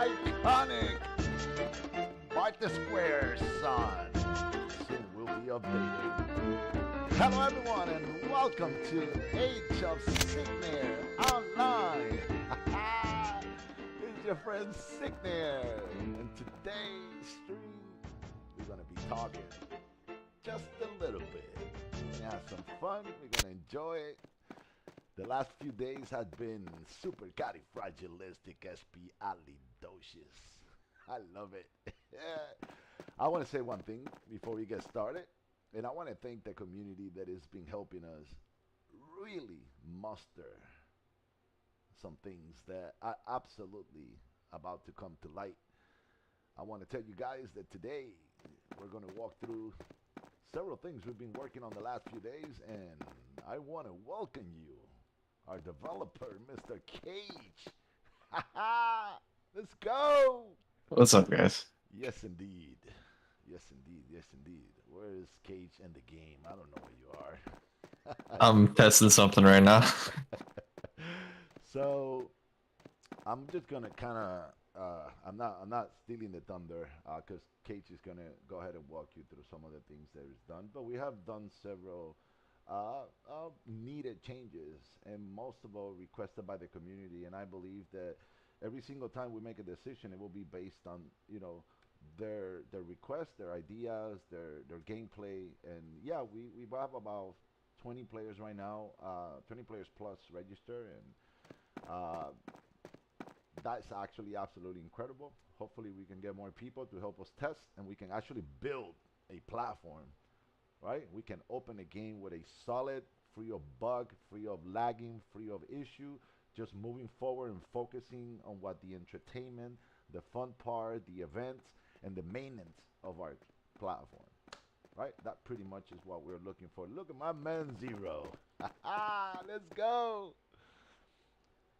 iconic Bart the Square son. Soon will be updated. Hello, everyone, and welcome to Age of Cignare Online. It's your friend Cignare, and today's stream we're gonna be talking just a little bit. We're gonna have some fun. We're gonna enjoy it. The last few days had been super califragilisticexpialidocious. I love it. I want to say one thing before we get started, and I want to thank the community that has been helping us really muster some things that are absolutely about to come to light. I want to tell you guys that today we're going to walk through several things we've been working on the last few days, and I want to welcome you, our developer, Mr. Cage. Let's go. What's up, guys? Yes, indeed. Yes, indeed. Yes, indeed. Where is Cage in the game? I don't know where you are. I'm testing something right now. So I'm just gonna kind of. I'm not stealing the thunder because Cage is gonna go ahead and walk you through some of the things that is done. But we have done several needed changes, and most of all requested by the community. And I believe that every single time we make a decision, it will be based on their requests, their ideas, their gameplay. And yeah, we have about 20 players right now, 20 players plus register, and that's actually absolutely incredible. Hopefully, we can get more people to help us test, and we can actually build a platform, right? We can open a game with a solid, free of bug, free of lagging, free of issue, just moving forward and focusing on what the entertainment, the fun part, the events, and the maintenance of our platform, right? That pretty much is what we're looking for. Look at my man Zero. Let's go.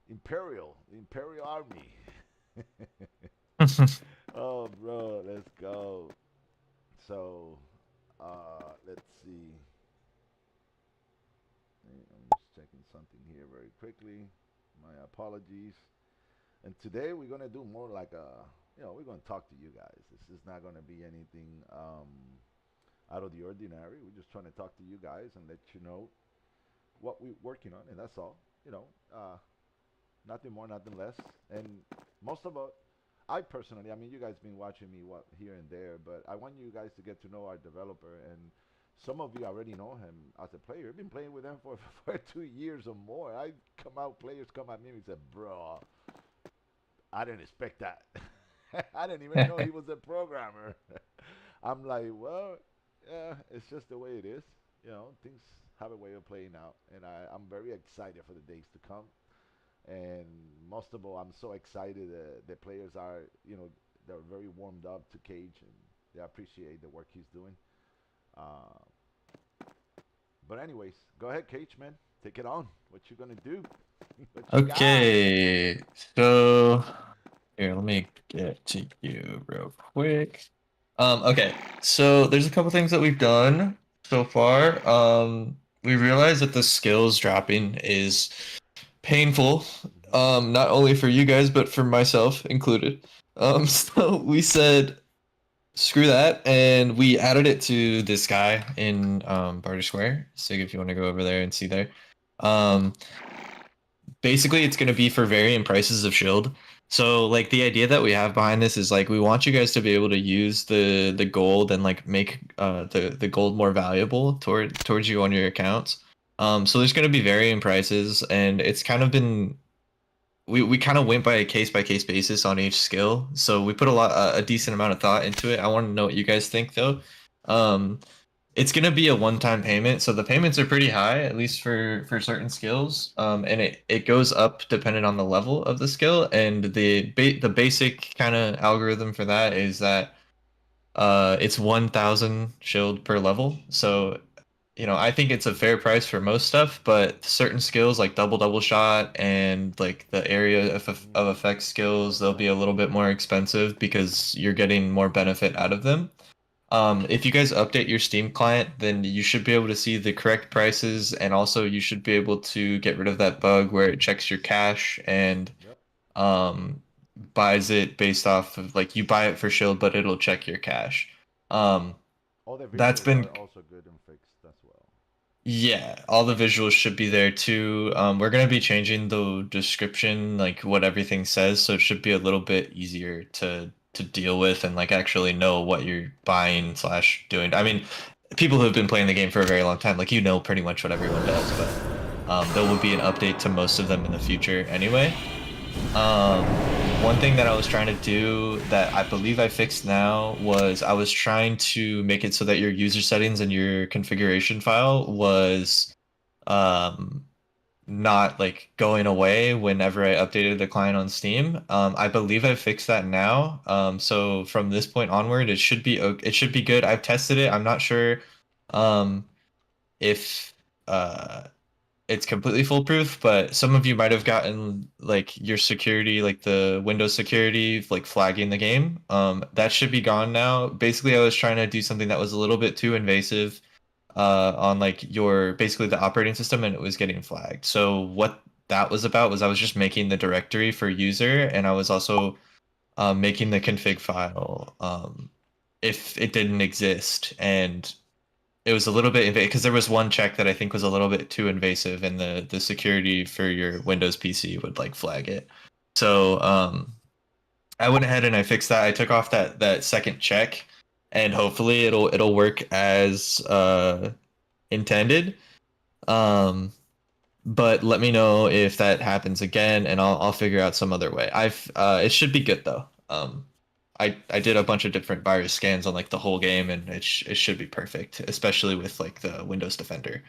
The Imperial Army. Oh, bro, let's go. So, let's see. I'm just checking something here very quickly. My apologies. And today we're gonna do more like we're gonna talk to you guys. This is not gonna be anything out of the ordinary. We're just trying to talk to you guys and let you know what we're working on, and that's all. You know, nothing more, nothing less. And most of all, I personally, I mean, you guys been watching me what here and there, but I want you guys to get to know our developer, and some of you already know him as a player. I've been playing with him for, for 2 years or more. Players come at me and say, "Bro, I didn't expect that. I didn't even know he was a programmer." I'm like, well, yeah, it's just the way it is. You know, things have a way of playing out, and I'm very excited for the days to come. And most of all, I'm so excited that the players are, they're very warmed up to Cage, and they appreciate the work he's doing. Uh, but anyways, go ahead, Cage, man. Take it on. What you gonna do? What you got? Okay, so here, let me get to you real quick. Okay, so there's a couple things that we've done so far. We realized that the skills dropping is painful, Hmm. not only for you guys, but for myself included. So we said, screw that, and we added it to this guy in Barter Square. So if you want to go over there and see there. Um, Basically it's going to be for varying prices of shield. So like the idea that we have behind this is like we want you guys to be able to use the gold and like make the gold more valuable towards you on your accounts. So there's going to be varying prices, and it's kind of been we kind of went by a case by case basis on each skill. So we put a decent amount of thought into it. I want to know what you guys think though. Um, it's gonna be a one-time payment, so the payments are pretty high, at least for certain skills. And it goes up depending on the level of the skill. And the basic kind of algorithm for that is that it's 1,000 shield per level. So I think it's a fair price for most stuff, but certain skills like double shot and like the area of Hmm. effect skills, they'll be Right. a little bit more expensive because you're getting more benefit out of them. If you guys update your Steam client, then you should be able to see the correct prices, and also you should be able to get rid of that bug where it checks your cache and Yep. um, buys it based off of like you buy it for shield, but it'll check your cache. Um, All the that's visuals are been also good and fixed as well. Yeah, all the visuals should be there too. We're gonna be changing the description, like what everything says, so it should be a little bit easier to deal with and like actually know what you're buying slash doing. I mean, people who have been playing the game for a very long time, like you know pretty much what everyone does, but there will be an update to most of them in the future anyway. One thing that I was trying to do that I believe I fixed now was I was trying to make it so that your user settings and your configuration file was um, not like going away whenever I updated the client on Steam. I believe I fixed that now. So from this point onward, it should be good. I've tested it. I'm not sure um, if uh, it's completely foolproof, but some of you might have gotten like your security, like the Windows security, like flagging the game. That should be gone now. Basically, I was trying to do something that was a little bit too invasive on like your basically the operating system, and it was getting flagged. So what that was about was I was just making the directory for user, and I was also making the config file if it didn't exist, and it was a little bit because there was one check that I think was a little bit too invasive, and the security for your Windows PC would like flag it. So I went ahead and I fixed that. I took off that second check, and hopefully it'll work as intended. Um, but let me know if that happens again, and I'll figure out some other way. It should be good though. I did a bunch of different virus scans on like the whole game, and it should be perfect, especially with like the Windows Defender.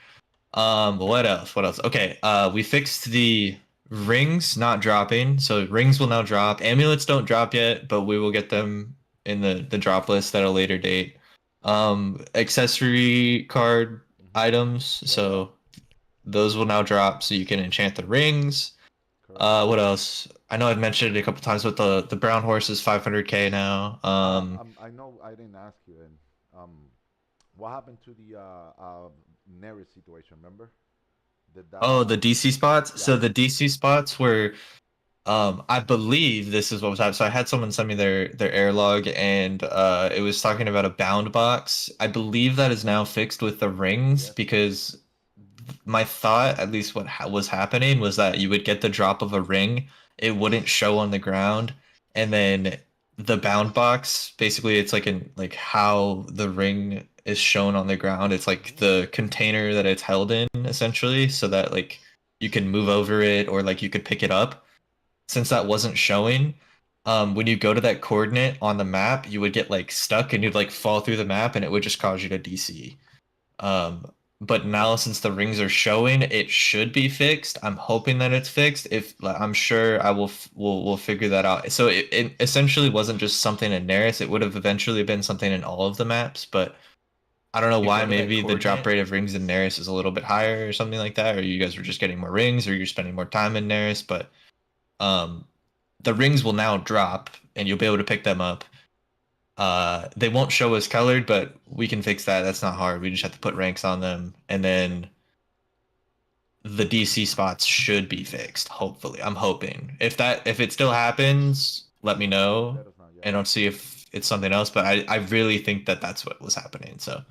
What else? What else? Okay, we fixed the rings not dropping, so rings will now drop. Amulets don't drop yet, but we will get them in the drop list at a later date. Accessory card Hmm. items, Yeah, yeah, so those will now drop, so you can enchant the rings. correct. What else? I know I've mentioned it a couple times, but the brown horse is 500k now. I know I didn't ask you, and um, what happened to the Neris situation? Remember? Did that? Oh, the DC spots. Yeah. So the DC spots were I believe this is what was happening. So I had someone send me their air log, and it was talking about a bound box. I believe that is now fixed with the rings Yes. because my thought, at least what was happening, was that you would get the drop of a ring, it wouldn't show on the ground, and then the bound box, basically, it's like like how the ring is shown on the ground. It's like Hmm. the container that it's held in, essentially, so that like you can move over it or like you could pick it up since that wasn't showing, when you go to that coordinate on the map, you would get like stuck and you'd like fall through the map and it would just cause you to DC. Um, but now since the rings are showing, it should be fixed. I'm hoping that it's fixed. If like, I'm sure I will figure that out. So it essentially wasn't just something in Neris. It would have eventually been something in all of the maps, but I don't know You why. go to that Maybe the drop coordinate. rate of rings in Neris is a little bit higher or something like that, or you guys were just getting more rings, or you're spending more time in Neris. But um, the rings will now drop and you'll be able to pick them up. They won't show as colored, but we can fix that. That's not hard. We just have to put ranks on them, and then the DC spots should be fixed. Hopefully, I'm hoping. If it still happens, let me know, Let us know. Yeah. and I'll see if it's something else. But I really think that that's what was happening. So.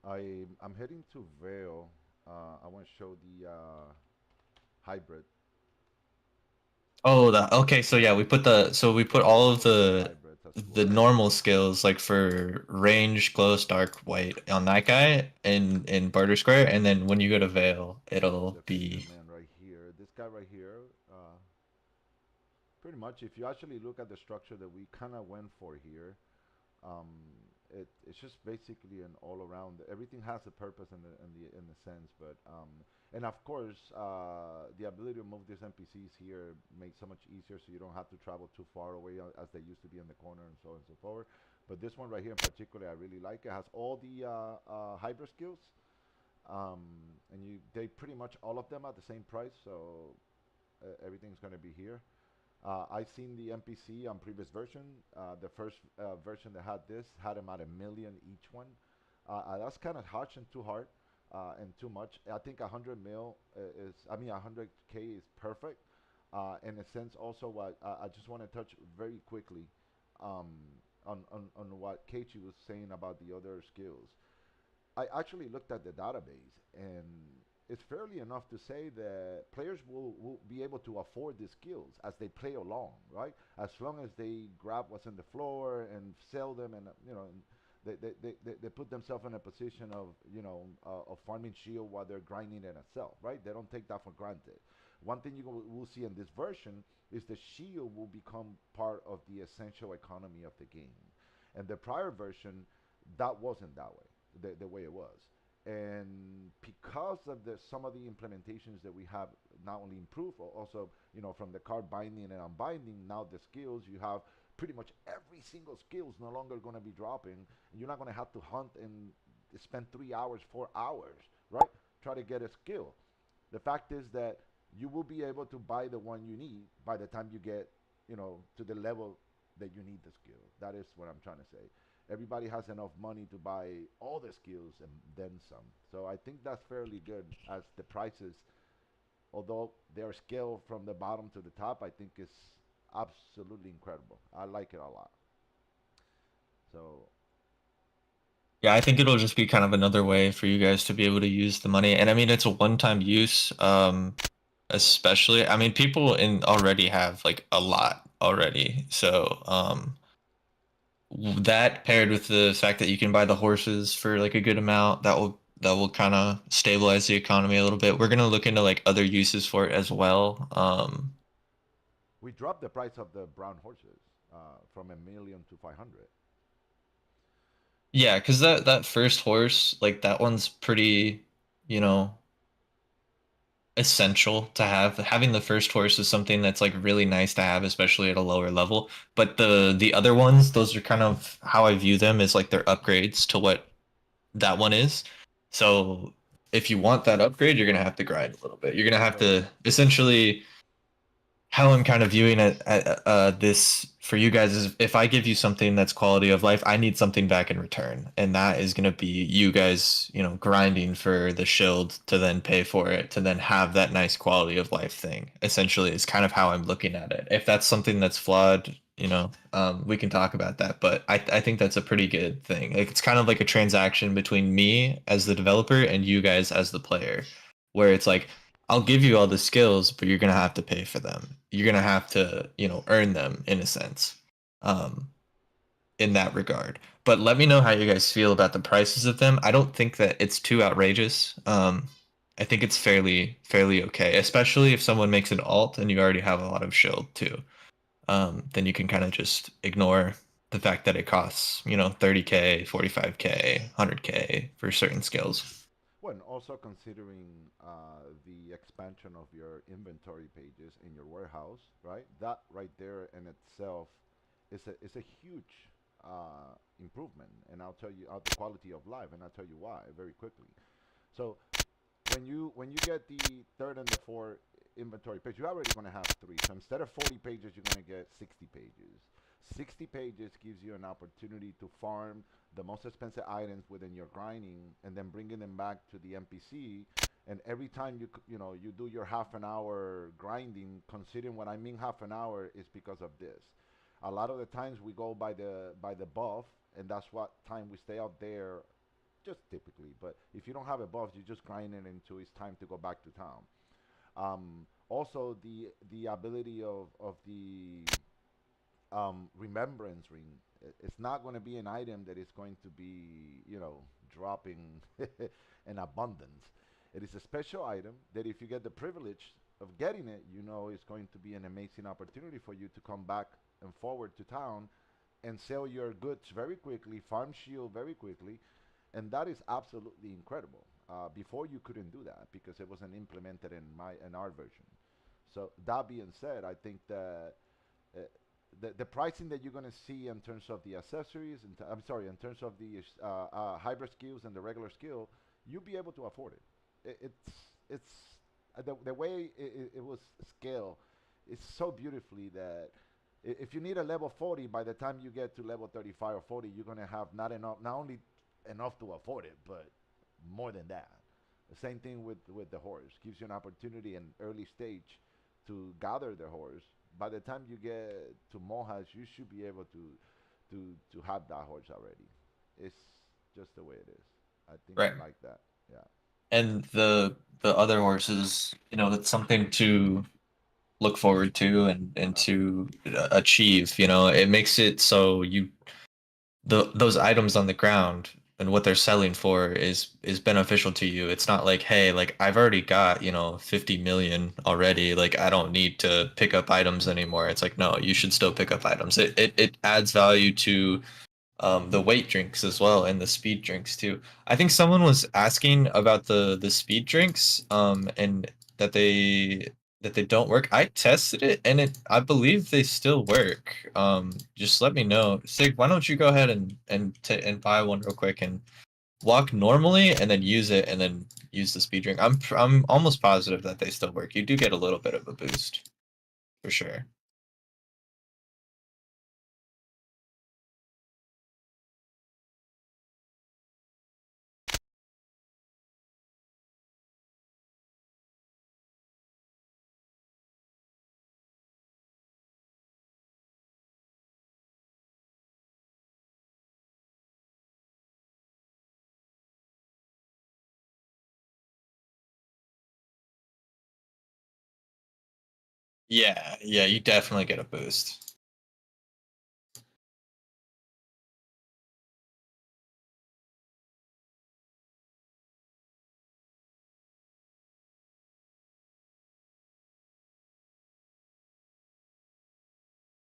I'm heading to Vale. I want to show the hybrid. Oh, the okay. So yeah, we put all of All the hybrids as the well. normal skills like for range, close, dark, white on that guy in Barter Square, and then when you go to Veil, it'll The be fisherman right here. This guy right here. Pretty much, if you actually look at the structure that we kind of went for here, um, it's just basically an all around. Everything has a purpose in the sense, but and of course, the ability to move these NPCs here makes so much easier, so you don't have to travel too far away as they used to be in the corner and so on and so forth. But this one right here in particular, I really like. It has all the hybrid skills, um, and they pretty much all of them at the same price, so everything's gonna be here. I've seen the NPC on previous version. The first version that had this had them at 1 million each one. That's kind of harsh and too hard and too much. I think 100 mil is, I mean 100k is perfect. In a sense, also what I just want to touch very quickly um, on what Keiichi was saying about the other skills. I actually looked at the database, and it's fairly enough to say that players will be able to afford these skills as they play along, right? As long as they grab what's on the floor and sell them, and they put themselves in a position of of farming shield while they're grinding it itself, right? They don't take that for granted. One thing will see in this version is the shield will become part of the essential economy of the game. And the prior version, that wasn't that way, the way it was. And because of some of the implementations that we have not only improved, also from the card binding and unbinding, now the skills you have pretty much every single skill is no longer going to be dropping. And you're not going to have to hunt and spend 3 hours, 4 hours, right? Try to get a skill. The fact is that you will be able to buy the one you need by the time you get, to the level that you need the skill. That is what I'm trying to say. Everybody has enough money to buy all the skills and then some. So I think that's fairly good as the prices, although they're scaled from the bottom to the top, I think it's absolutely incredible. I like it a lot. So Yeah, I think it'll just be kind of another way for you guys to be able to use the money. And I mean, it's a one-time use, yep. especially. I mean, people in already have like a lot already. So, that paired with the fact that you can buy the horses for like a good amount, that will kind of stabilize the economy a little bit. We're gonna look into like other uses for it as well. We dropped the price of the brown horses from 1 million to 500. Yeah, because that first horse, like that one's pretty, you know, essential to have. Having the first horse is something that's like really nice to have, especially at a lower level. But the other ones, those are kind of how I view them as like they're upgrades to what that one is. So if you want that upgrade, you're gonna have to grind a little bit. You're gonna have So to essentially how I'm kind of viewing it this for you guys is if I give you something that's quality of life, I need something back in return, and that is going to be you guys, grinding for the shield to then pay for it to then have that nice quality of life thing. Essentially, is kind of how I'm looking at it. If that's something that's flawed, we can talk about that. But I think that's a pretty good thing. Like, it's kind of like a transaction between me as the developer and you guys as the player, where it's like I'll give you all the skills, but you're gonna have to pay for them. You're gonna have to, earn them in a sense, um, in that regard. But let me know how you guys feel about the prices of them. I don't think that it's too outrageous. I think it's fairly okay, especially if someone makes an alt and you already have a lot of shield too. Then you can kind of just ignore the fact that it costs, 30K, 45K, 100K for certain skills. well, and also considering the expansion of your inventory pages in your warehouse, right? That right there in itself is a huge improvement, and I'll tell you the quality of life, and I'll tell you why very quickly. So when you get the third and the fourth inventory page, you're already going to have three. So instead of 40 pages, you're going to get 60 pages. 60 pages gives you an opportunity to farm the most expensive items within your grinding, and then bringing them back to the NPC. And every time you do your half an hour grinding, considering what I mean half an hour is because of this. A lot of the times we go by the buff, and that's what time we stay out there just typically. But if you don't have a buff, you just grind it into it's time to go back to town. Also, the ability of the remembrance ring. It's not going to be an item that is going to be dropping in abundance. It is a special item that if you get the privilege of getting it, it's going to be an amazing opportunity for you to come back and forward to town and sell your goods very quickly, farm shield very quickly, and that is absolutely incredible. Before you couldn't do that because it wasn't implemented in our version. So that being said, I think that uh, the pricing that you're going to see in terms of the accessories, I'm sorry, in terms of the hybrid skills and the regular skill, you'll be able to afford it. It's the way it was scaled. It's so beautifully that if you need a level 40, by the time you get to level 35 or 40, you're going to have not only enough to afford it, but more than that. The same thing with the horse gives you an opportunity in early stage to gather the horse. By the time you get to Mojas, you should be able to have that horse already. It's just the way it is. I think Right. I like that. Yeah. And the other horses, that's something to look forward to and Uh, to achieve. It makes it so those items on the ground and what they're selling for is beneficial to you. It's not like, hey, like I've already got, 50 million already. Like I don't need to pick up items anymore. It's like, no, you should still pick up items. It adds value to the weight drinks as well and the speed drinks too. I think someone was asking about the speed drinks and that they don't work. I tested it and I believe they still work. Just let me know. Sig, why don't you go ahead and buy one real quick and walk normally and then use it and then use the speed drink. I'm almost positive that they still work. You do get a little bit of a boost for sure. Yeah, yeah, you definitely get a boost.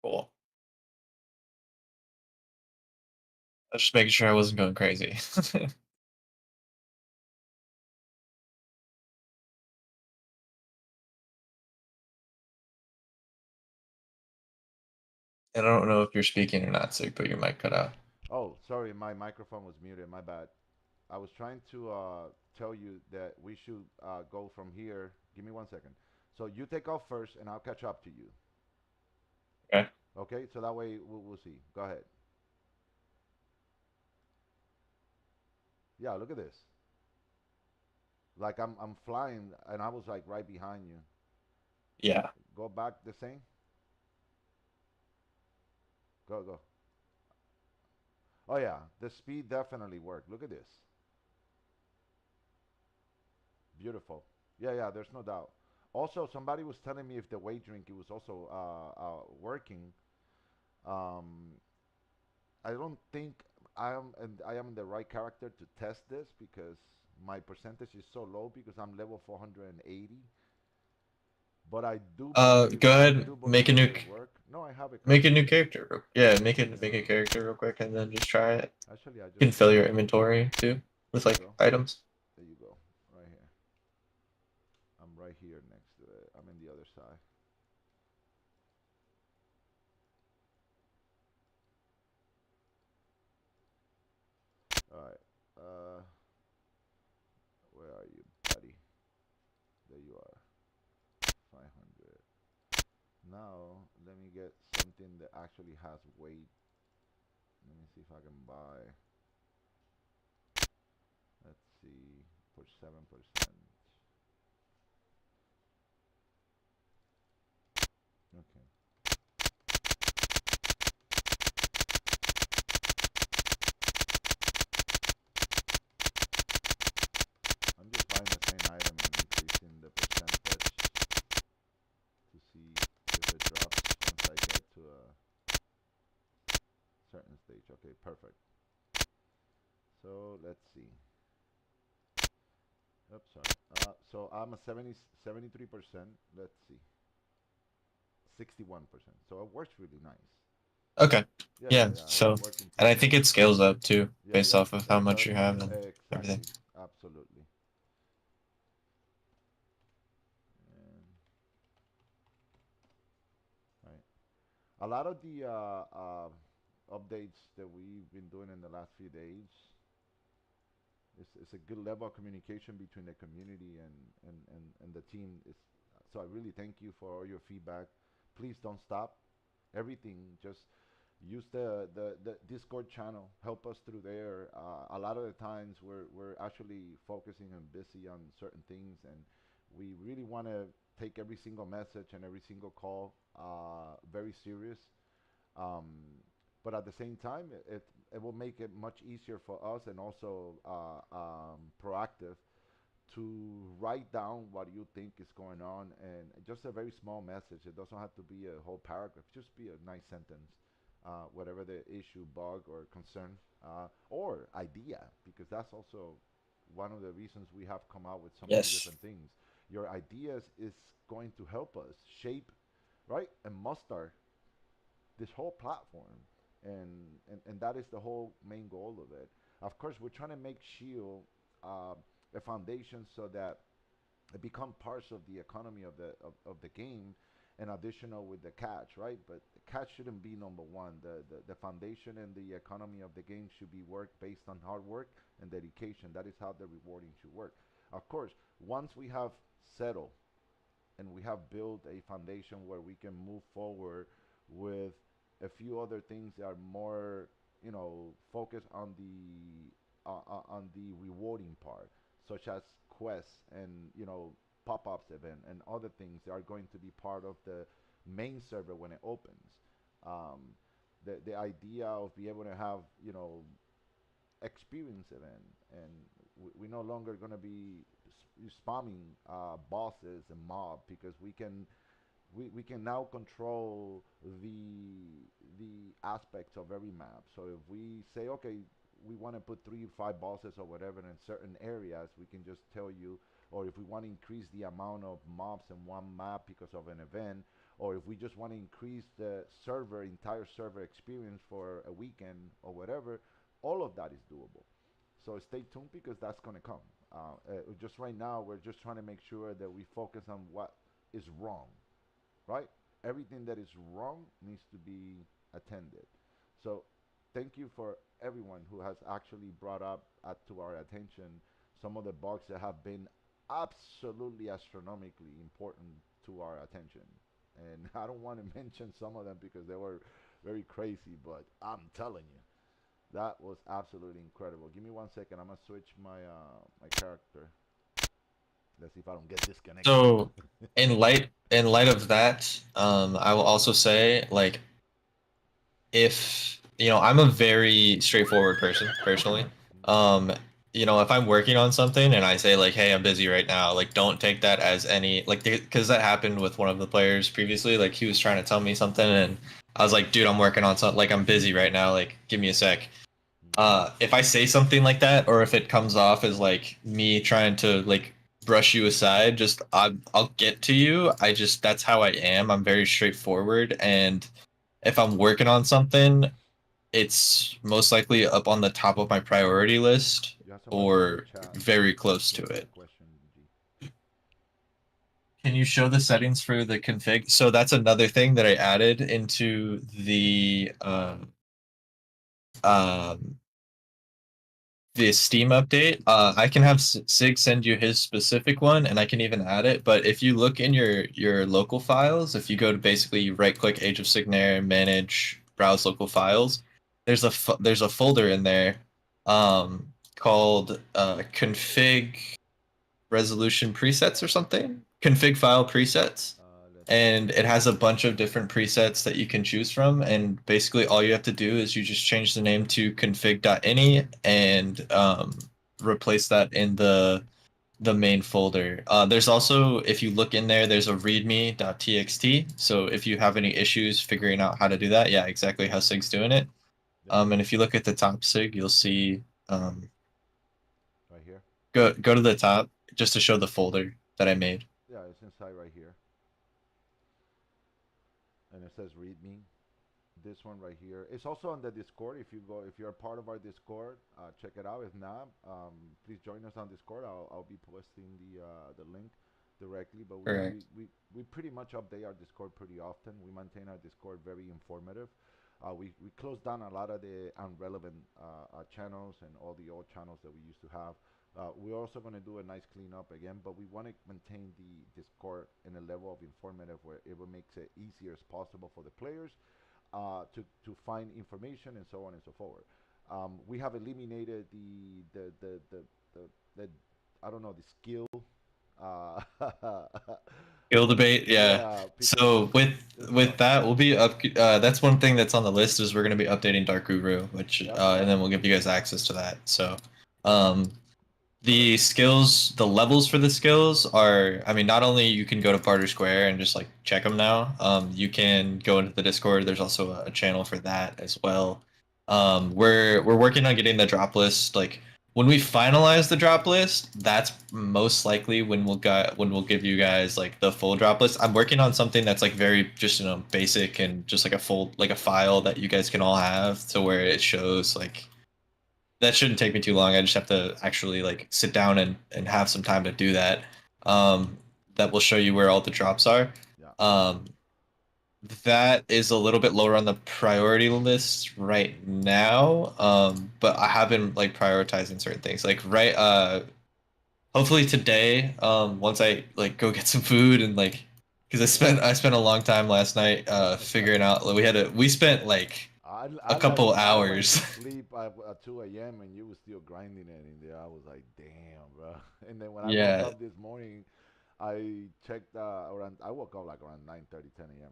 Cool. I was just making sure I wasn't going crazy. And I don't know if you're speaking or not, so you put your mic cut out. oh, sorry, my microphone was muted. My bad. I was trying to tell you that we should go from here. Give me 1 second. So you take off first, and I'll catch up to you. Okay. Okay? So that way we'll see. Go ahead. Yeah, look at this. Like I'm flying, and I was like right behind you. Yeah. Go back the same. Go go. Oh yeah, the speed definitely worked. Look at this. Beautiful. Yeah, yeah. There's no doubt. Also, somebody was telling me if the weight drink it was also working. Um, I don't think I am the right character to test this because my percentage is so low because I'm level 480. But Go I ahead, do believe it will work. No, I have it make a currently. new character. Yeah, make a character real quick and then just try it. Actually, I You just can fill your inventory too there with you like go. items. There you go. Right here. I'm right here next to it. I'm in the other side. All right. Where are you, buddy? There you are. 500. Now, let me get something that actually has weight. Let me see if I can buy. Let's see. For 7%. Okay. I'm just buying the same item and increasing the percentage to see if it drops once I get to a certain stage. Okay, perfect. So let's see. Oops, sorry. So I'm a 73%. Let's see. 61%. So it works really nice. Okay. Yeah, yeah, Yeah. yeah. It's So, working and I pretty think good. it scales up too Yeah, based yeah. off of how It much does. you have and everything. Exactly. Absolutely. And, right. A lot of the updates that we've been doing in the last few days, it's a good level of communication between the community and the team. So I really thank you for all your feedback. Please don't stop. Everything, just use the Discord channel. Help us through there. A lot of the times we're actually focusing and busy on certain things, and We really want to take every single message and every single call very serious. Um, but at the same time, it will make it much easier for us and also proactive to write down what you think is going on and just a very small message. It doesn't have to be a whole paragraph, just be a nice sentence, whatever the issue, bug, or concern, or idea, because that's also one of the reasons we have come out with so many Yes. different things. Your ideas is going to help us shape, right, and muster this whole platform. And that is the whole main goal of it. Of course, we're trying to make Shield a foundation so that it become parts of the economy of the game and additional with the catch, right? But the catch shouldn't be number one. The foundation and the economy of the game should be work based on hard work and dedication. That is how the rewarding should work. Of course, once we have settled and we have built a foundation where we can move forward with a few other things that are more, focused on the rewarding part, such as quests and pop-ups event and other things that are going to be part of the main server when it opens. Um, the idea of being able to have experience event, and we're no longer going to be spamming bosses and mob because we can now control the aspects of every map. So if we say, okay, we want to put 3 5 bosses or whatever in certain areas, we can just tell you. Or if we want to increase the amount of mobs in one map because of an event, or if we just want to increase the entire server experience for a weekend or whatever, all of that is doable. So stay tuned because that's going to come. Just right now, we're just trying to make sure that we focus on what is wrong, right? Everything that is wrong needs to be attended. So thank you for everyone who has actually brought up to our attention some of the bugs that have been absolutely astronomically important to our attention. And I don't want to mention some of them because they were very crazy, but I'm telling you, that was absolutely incredible. Give me 1 second. I'm gonna switch my character. Let's see if I don't get disconnected. So in light of that, I will also say, like, if I'm a very straightforward person personally. um if I'm working on something and I say, like, hey, I'm busy right now, like, don't take that as any, like, because that happened with one of the players previously. Like, he was trying to tell me something and I was like, dude, I'm working on something, like, I'm busy right now, like, give me a sec. If I say something like that, or if it comes off as like me trying to, like, brush you aside, just I'll get to you. That's how I am. I'm very straightforward, and if I'm working on something, it's most likely up on the top of my priority list You have somebody in the or chat very close to asking you a it. question, G. Can you show the settings for the config? So that's another thing that I added into um, the Steam update. I can have Sig send you his specific one, and I can even add it. But if you look in your local files, if you go to basically right click Age of Cignare, manage, browse local files, there's a folder in there called config resolution presets or something, config file presets. Let's And see. it has a bunch of different presets that you can choose from. And basically, all you have to do is you just change the name to config.ini and replace that in the main folder. There's also, if you look in there, there's a readme.txt. So if you have any issues figuring out how to do that, yeah, exactly how Sig's doing it. Let me And if you look at the top, Sig, you'll see, right here. go to the top just to show the folder that I made. Yeah, it's inside right here, and it says README. This one right here. It's also on the Discord. If you're a part of our Discord, check it out. If not, please join us on Discord. I'll be posting the link directly. But Correct. we pretty much update our Discord pretty often. We maintain our Discord very informative. We closed down a lot of the irrelevant channels and all the old channels that we used to have. We're also going to do a nice cleanup again, but we want to maintain the Discord in a level of informative where it will make it easier as possible for the players to find information and so on and so forth. We have eliminated the I don't know, the skill Skill debate, yeah. Yeah, people. So It's with fun. that, we'll be up. That's one thing that's on the list is we're going to be updating Dark Guru, which Yep, and yep. then we'll give you guys access to that. So, um, the skills, the levels for the skills are, I mean, not only you can go to Barter Square and just like check them now. You can go into the Discord. There's also a channel for that as well. We're working on getting the drop list. Like when we finalize the drop list, that's most likely when we'll give you guys like the full drop list. I'm working on something that's like very just basic and just like a full like a file that you guys can all have to where it shows like that shouldn't take me too long. I just have to actually like sit down and have some time to do that. Um, that will show you where all the drops are. Yeah. Um, that is a little bit lower on the priority list right now. But I have been like prioritizing certain things. Like hopefully today, once I like go get some food and like because Yeah. I spent a long time last night figuring out like, we spent like a couple I went hours. to sleep at 2 a.m. and you were still grinding it in there. I was like, damn, bro. And then when I woke Yeah, up this morning, I checked around. I woke up like around 9:30, 10 a.m.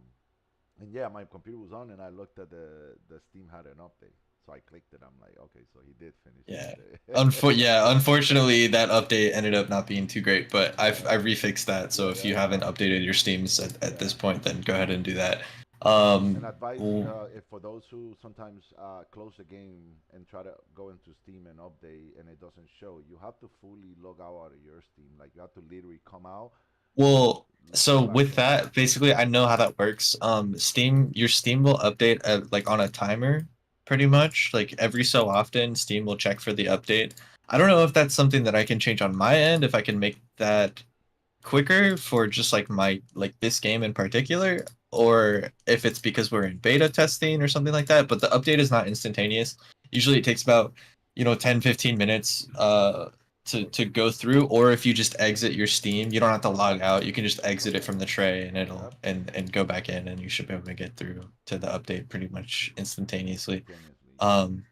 And yeah, my computer was on, and I looked at the Steam had an update. So I clicked it. I'm like, okay, so he did finish it yeah. today. Unfortunately, that update ended up not being too great, but I Yeah, refixed that. So yeah, if you yeah, haven't updated your Steams at this yeah. point, then go ahead and do that. And Um, advice w- if for those who sometimes close the game and try to go into Steam and update and it doesn't show, you have to fully log out of your Steam. Like you have to literally come out, well, go so back with in. that, basically, I know how that works. Your Steam will update like on a timer, pretty much. Like every so often, Steam will check for the update. I don't know if that's something that I can change on my end, if I can make that quicker for just like my like this game in particular, or if it's because we're in beta testing or something like that. But the update is not instantaneous. Usually it takes about 10-15 minutes to go through, or if you just exit your Steam, you don't have to log out, you can just exit it Okay. from the tray and it'll Yep. and go back in and you should be able to get through to the update pretty much instantaneously. Instantaneously. Yeah. um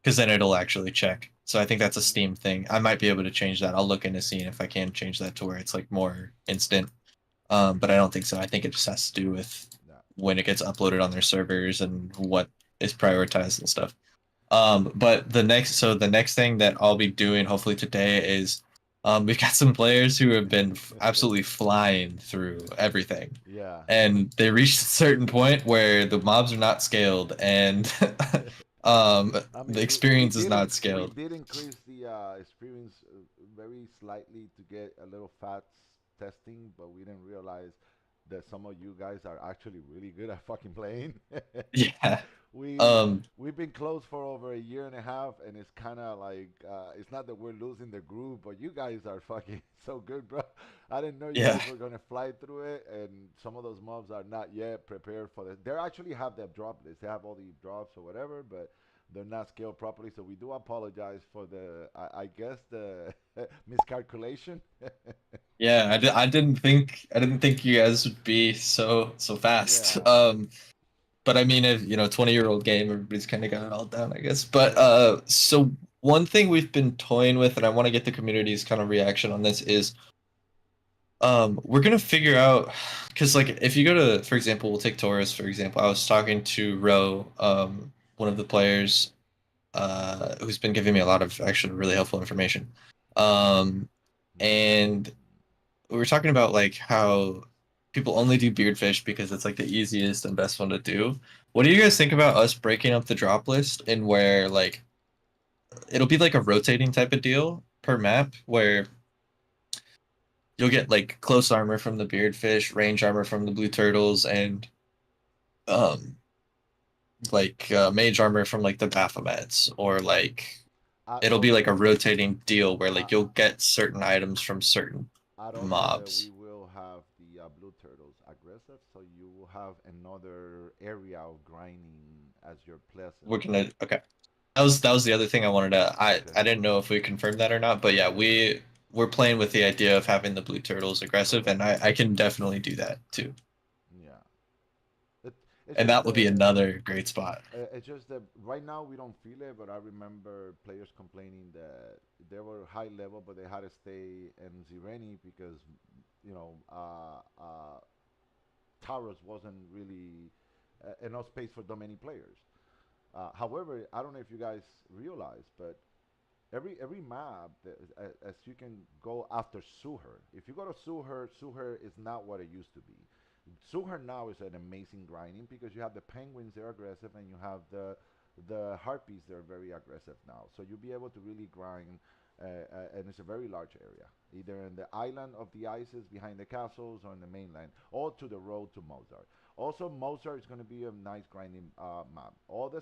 because then it'll actually check. So I think that's a Hmm. Steam thing. I might be able to change that. I'll look into seeing if I can change that to where it's like more instant. But I don't think so. I think it just has to do with Yeah. when it gets uploaded on their servers and what is prioritized and stuff. But the next thing that I'll be doing hopefully today is we've got some players who have been absolutely flying through everything. Yeah. And they reached a certain point where the mobs are not scaled and I the mean, experience is not we scaled. did increase the experience very slightly to get a little fats testing, but we didn't realize that some of you guys are actually really good at fucking playing. Yeah. we Um, we've been close for over a year and a half, and it's kind of like it's not that we're losing the groove, but you guys are fucking so good, bro. I didn't know you yeah. guys were gonna fly through it, and some of those mobs are not yet prepared for this. They actually have their drop list. They have all the drops or whatever, but they're not scaled properly. So we do apologize for the, I guess the miscalculation. Yeah, I didn't think you guys would be so fast. Yeah, But I mean, if 20-year-old game, everybody's kind of got it all down, I guess. But yeah. so one thing we've been toying with, and I want to get the community's kind of reaction on this, is we're gonna figure out because like if you go to, for example, we'll take Taurus for example. I was talking to Ro, one of the players, who's been giving me a lot of actually really helpful information. Um, and Mm. we were talking about like how people only do beardfish because it's like the easiest and best one to do. What do you guys think about us breaking up the drop list and where like it'll be like a rotating type of deal per map where you'll get like close armor from the beardfish, range armor from the blue turtles, and um like mage armor from like the Baphomets, or like it'll be like a Also, rotating deal where uh, like you'll get certain items from certain add also that we mobs. will have the blue turtles aggressive, so you will have another area of grinding as your pleasant. We're gonna okay. That was the other thing I wanted to. Okay. I didn't know if we confirmed that or not, but yeah, we're playing with the idea of having the blue turtles aggressive, and I can definitely do that too. Yeah. It, it's And just that would be another great spot. it's just that right now we don't feel it, but I remember players complaining that they were high level, but they had to stay in Zireni because you know, Taros wasn't really enough space for that many players. However, I don't know if you guys realize, but every map that, as you can go after Suher. If you go to Suher, Suher is not what it used to be. Suher now is an amazing grinding because you have the penguins, they're aggressive, and you have the harpies, they're very aggressive now. So you'll be able to really grind, and it's a very large area, either in the island of the ices behind the castles or in the mainland, or to the road to Mozart. Also, Mozart is going to be a nice grinding map. All the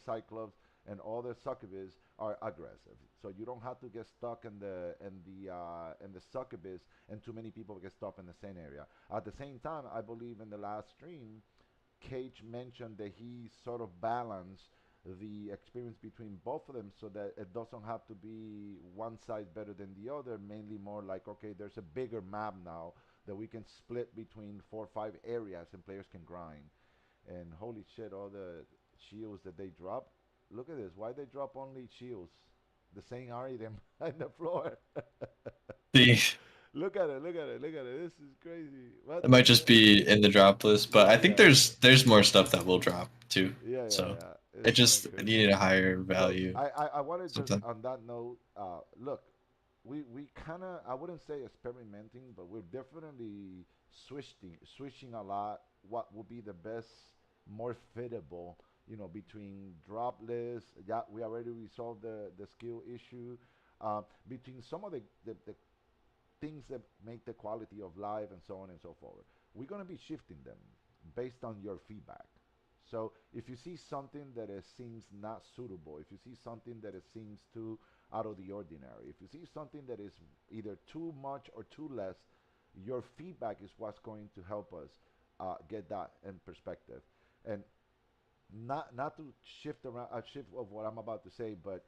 Cyclops and all the succubus are aggressive. So you don't have to get stuck in the succubus, and too many people get stuck in the same area. At the same time, I believe in the last stream, Cage mentioned that he sort of balanced the experience between both of them so that it doesn't have to be one side better than the other. Mainly more like, okay, there's a bigger map now that we can split between 4 or 5 areas and players can grind. And holy shit, all the shields that they drop. Look at this. Why they drop only shields? The same item on the floor. The Look at it. Look at it. Look at it. This is crazy. It What might the just heck? be in the drop list, but Yeah, I think yeah, there's more stuff that will drop too. yeah, yeah, So yeah. it It's kind just of crazy. needed a higher So value I wanted just something. on that note, look, we kind of, I wouldn't say experimenting, but we're definitely switching a lot. What will be the best, more fittable, between drop lists. Yeah, we already resolved the skill issue. Between some of the things that make the quality of life and so on and so forth. We're going to be shifting them based on your feedback. So if you see something that seems not suitable, if you see something that seems too out of the ordinary, if you see something that is either too much or too less, your feedback is what's going to help us get that in perspective. And not to shift around, shift of what I'm about to say, but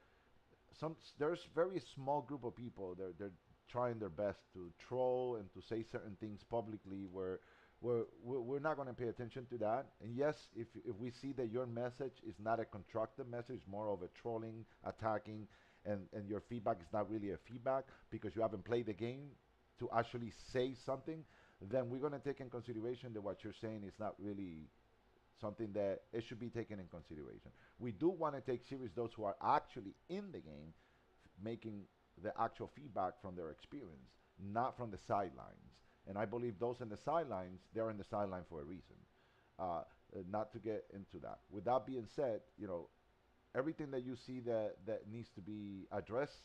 there's very small group of people. They're trying their best to troll and to say certain things publicly where we're not going to pay attention to that. And yes, if we see that your message is not a constructive message, more of a trolling, attacking, and your feedback is not really a feedback because you haven't played the game to actually say something, then we're going to take in consideration that what you're saying is not really something that it should be taken in consideration. We do want to take serious those who are actually in the game, making the actual feedback from their experience, not from the sidelines. And I believe those in the sidelines, they're in the sideline for a reason. Not to get into that. With that being said, everything that you see that needs to be addressed,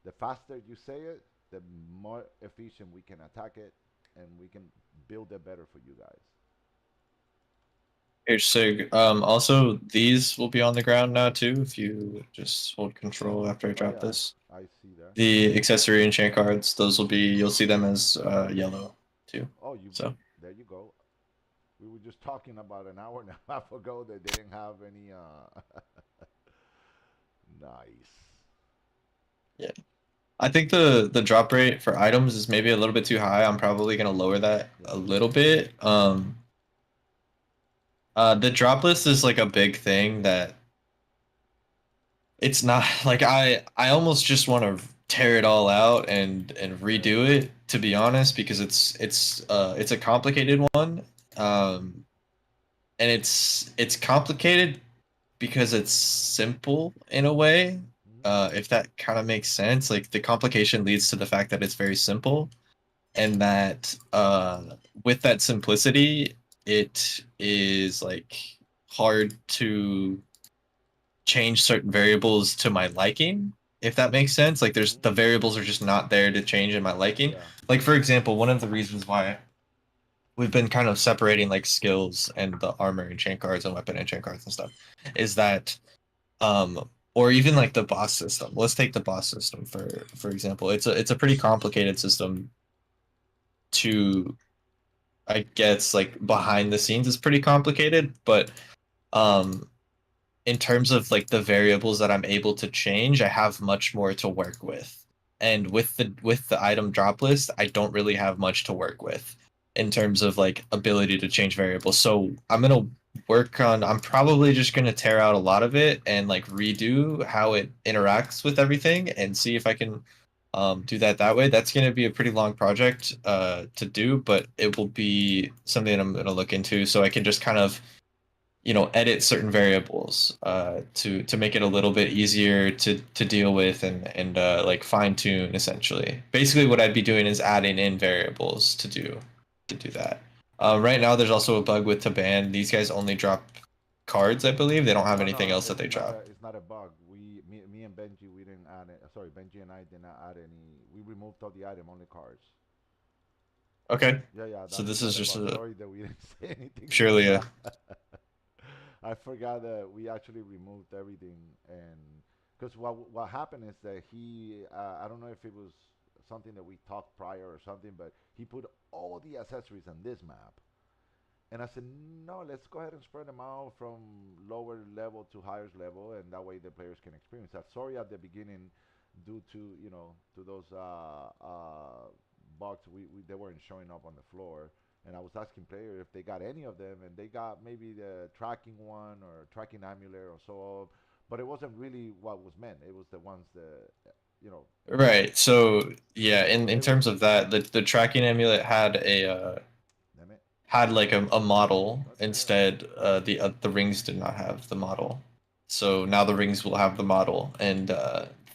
the faster you say it, the more efficient we can attack it, and we can build it better for you guys. Age Sig. Also, these will be on the ground now too. If you just hold control after I Oh drop yeah, this, I see that. the accessory enchant cards, those will be you'll see them as yellow too. Oh, you So there you go. We were just talking about an hour and a half ago that they didn't have any. Nice. yeah, I think the drop rate for items is maybe a little bit too high. I'm probably gonna lower that Yeah. a little bit. The drop list is like a big thing that it's not like I almost just want to tear it all out and redo it, to be honest, because it's a complicated one. Um and it's complicated because it's simple in a way. Hmm. If that kind of makes sense, like the complication leads to the fact that it's very simple, and that with that simplicity, it is like hard to change certain variables to my liking, if that makes sense. Like there's Hmm. the variables are just not there to change in my liking. Yeah. Like for example, one of the reasons why we've been kind of separating like skills and the armor enchant cards and weapon enchant cards and stuff is that or even like the boss system. Let's take the boss system for example. It's a pretty complicated system to, I guess, like behind the scenes is pretty complicated, but um in terms of like the variables that I'm able to change, I have much more to work with. And with the item drop list, I don't really have much to work with in terms of like ability to change variables. So I'm probably just gonna tear out a lot of it and like redo how it interacts with everything and see if I can do that way. That's going to be a pretty long project to do, but it will be something that I'm going to look into so I can just kind of edit certain variables to make it a little bit easier to deal with and like fine tune essentially. Basically, what I'd be doing is adding in variables to do that. Right now, there's also a bug with Taban. These guys only drop cards, I believe. They don't have No, anything no, else that they drop. it's not a bug. Me and Benji, we didn't add it. Sorry, Benji and I did not add any. We removed all the item, only cards. Okay, Yeah, yeah, so that's this not is a just bug. a Sorry that we didn't say anything about purely a that. I forgot that we actually removed everything, and because what happened is that I don't know if it was something that we talked prior or something, but he put all the accessories on this map. And I said, no, let's go ahead and spread them out from lower level to higher level, and that way the players can experience that. Sorry at the beginning, due to to those bugs, they weren't showing up on the floor, and I was asking players if they got any of them, and they got maybe the tracking one or tracking amulet or so on, but it wasn't really what was meant. It was the ones that you know. right. So yeah, So in it was. terms of that, the tracking amulet Damn it. had like a model. God damn. Instead, the rings did not have the model. So now the rings will have the model, and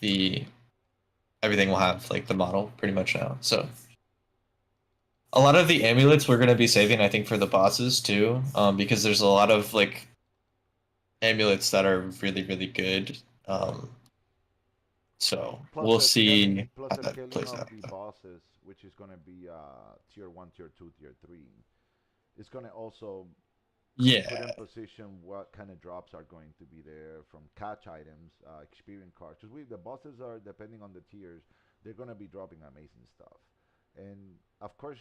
the everything will have like the model pretty much now. So a lot of the amulets we're gonna be saving, I think, for the bosses too, because there's a lot of like amulets that are really really good. Um, so Plus we'll the killing, see plus how the that killing plays of out. the bosses, which is gonna be tier one, tier two, tier three. It's gonna also put in Yeah, position what kind of drops are going to be there from catch items, experience cards. Because the bosses are depending on the tiers, they're gonna be dropping amazing stuff, and of course.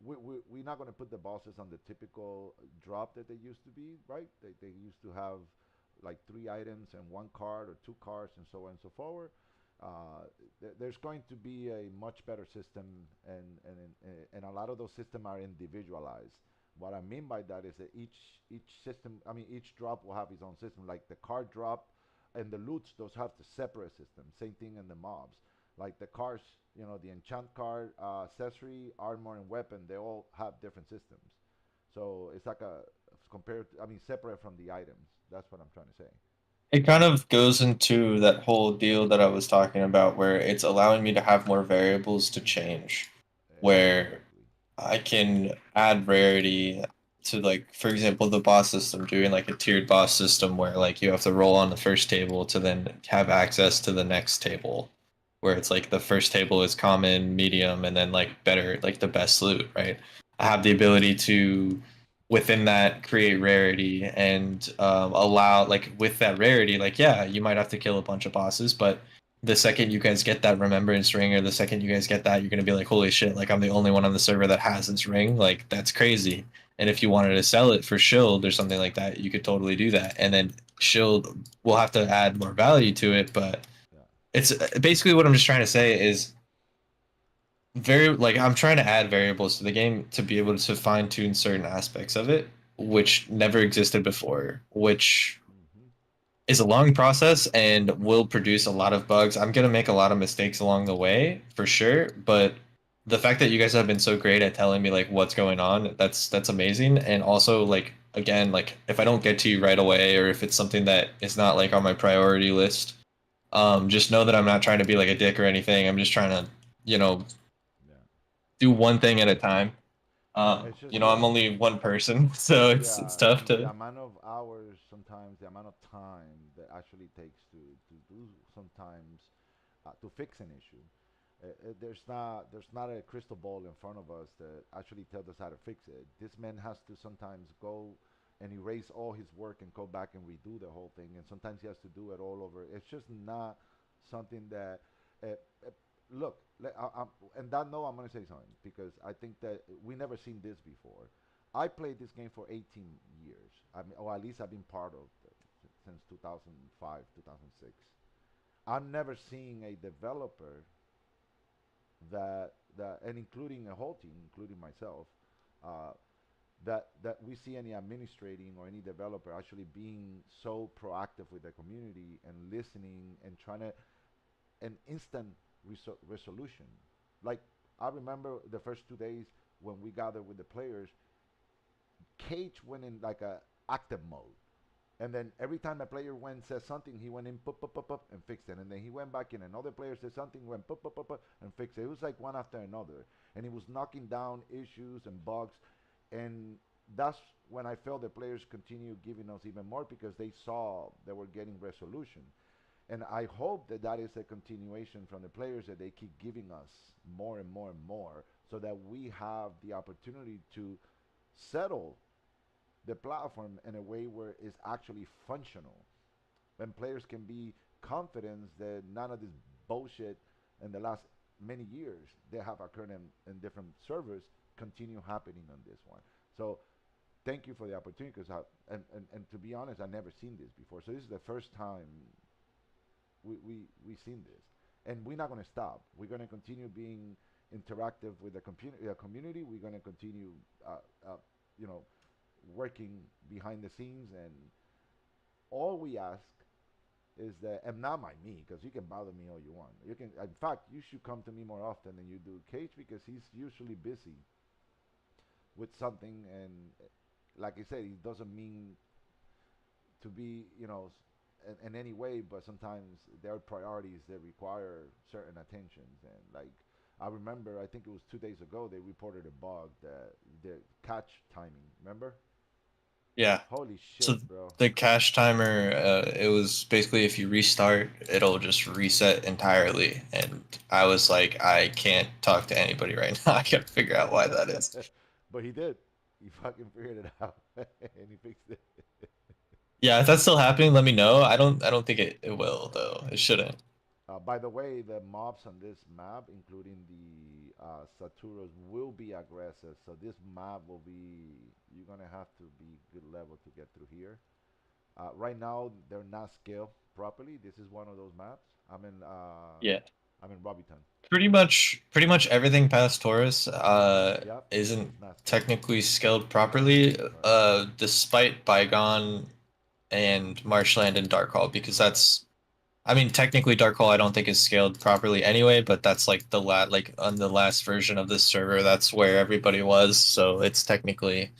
We're not going to put the bosses on the typical drop that they used to be, right? They used to have like three items and one card or two cards and so on and so forth. There's going to be a much better system, and a lot of those systems are individualized. What I mean by that is that each system, I mean each drop will have its own system. Like the card drop and the loots, those have the separate system. Same thing in the mobs. Like the cards, the enchant card, accessory, armor, and weapon, they all have different systems. So it's like a compared, I mean, separate from the items. That's what I'm trying to say. it kind of goes into that whole deal that I was talking about, where it's allowing me to have more variables to change, where Exactly. I can add rarity to, like, for example, the boss system, doing like a tiered boss system where like you have to roll on the first table to then have access to the next table, where it's like the first table is common, medium, and then like better, like the best loot, right? I have the ability to within that create rarity and allow, like, with that rarity, like, yeah, you might have to kill a bunch of bosses, but the second you guys get that remembrance ring, or the second you guys get that, you're gonna be like, holy shit, like I'm the only one on the server that has this ring. Like that's crazy. And if you wanted to sell it for shield or something like that, you could totally do that. And then shield will have to add more value to it, but Yeah. it's basically what I'm just trying to say is very, like, I'm trying to add variables to the game to be able to fine tune certain aspects of it, which never existed before, which Mm-hmm. is a long process and will produce a lot of bugs. I'm gonna make a lot of mistakes along the way for sure, but the fact that you guys have been so great at telling me like what's going on, that's amazing. And also, like, again, like if I don't get to you right away, or if it's something that is not like on my priority list, just know that I'm not trying to be like a dick or anything. I'm just trying to, you know, Yeah. do one thing at a time. It's just I'm only one person, so it's yeah, tough and the to. amount of hours, sometimes the amount of time that actually takes to do sometimes to fix an issue. There's not a crystal ball in front of us that actually tells us how to fix it. This man has to sometimes go and erase all his work and go back and redo the whole thing, and sometimes he has to do it all over. It's just not something that. Uh, uh, Look, and that note, I'm gonna say something because I think that we never seen this before. I played this game for 18 years. I mean, or at least I've been part of it since 2005, 2006. I'm never seeing a developer and including a whole team, including myself, uh, that we see any administrating or any developer actually being so proactive with the community and listening and trying to an instant. resolution. Like I remember the first 2 days when we gathered with the players, Cage went in like a active mode. And then every time a player went and said something, he went in, and fixed it. And then he went back in. Another player said something, went, and fixed it. It was like one after another. And he was knocking down issues and bugs. And that's when I felt the players continue giving us even more because they saw they were getting resolution. And I hope that that is a continuation from the players that they keep giving us more and more and more so that we have the opportunity to settle the platform in a way where it's actually functional and players can be confident that none of this bullshit in the last many years they have occurred in different servers continue happening on this one. So thank you for the opportunity because and to be honest, I've never seen this before. So this is the first time we seen this, and we're not going to stop. We're going to continue being interactive with the community. We're going to continue, you know, working behind the scenes, and all we ask is that, and not by me, because you can bother me all you want. You can, in fact, you should come to me more often than you do Cage because he's usually busy with something, and like I said, it doesn't mean to be, in any way, but sometimes there are priorities that require certain attentions. And like I remember, I think it was 2 days ago, they reported a bug that the catch timing. Remember? Yeah. Holy So shit, bro! the cache timer, it was basically if you restart, it'll just reset entirely. And I was like, I can't talk to anybody right now. I gotta figure out why that is. But he did. He fucking figured it out, and he fixed it. Yeah, if that's still happening, let me know. I don't think it will though. It shouldn't. By the way, the mobs on this map, including the Saturos, will be aggressive. So this map will be, you're gonna have to be good level to get through here. Right now, they're not scaled properly. This is one of those maps. Yeah. I'm in Robiton. Pretty much everything past Taurus Yep, isn't it's not scaled. technically scaled properly, Right. despite Bygone and Marshland and Darkhall, because that's, I mean, technically Darkhall I don't think is scaled properly anyway, but that's like like on the last version of this server, that's where everybody was, so it's technically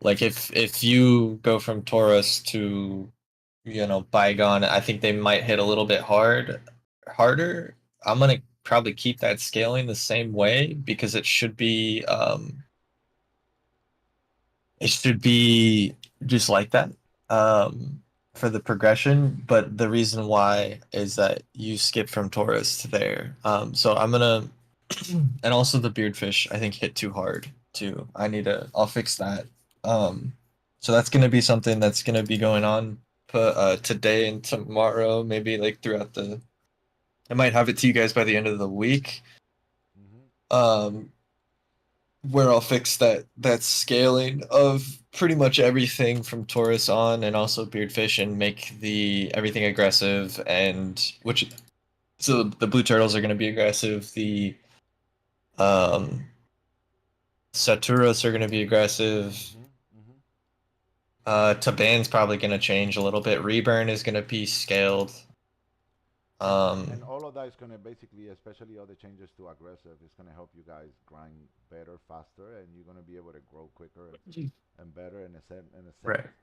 like if you go from Taurus to, Bygone, I think they might hit a little bit harder. I'm gonna probably keep that scaling the same way because it should be just like that, for the progression. But the reason why is that you skip from Taurus to there. So I'm gonna, and also the beardfish I think hit too hard too. I'll fix that. Um, so that's gonna be something that's gonna be going on, today and tomorrow, maybe like throughout the. I might have it to you guys by the end of the week. Hmm. Um, where I'll fix that scaling of pretty much everything from Taurus on, and also Beardfish, and make the everything aggressive, and which, so the blue turtles are going to be aggressive. The um Saturos are going to be aggressive. Hmm. Hmm. Taban's probably going to change a little bit. Reburn is going to be scaled. And Um, all of that is going to basically, especially all the changes to aggressive, is going to help you guys grind better, faster, and you're going to be able to grow quicker and better in a right. sense.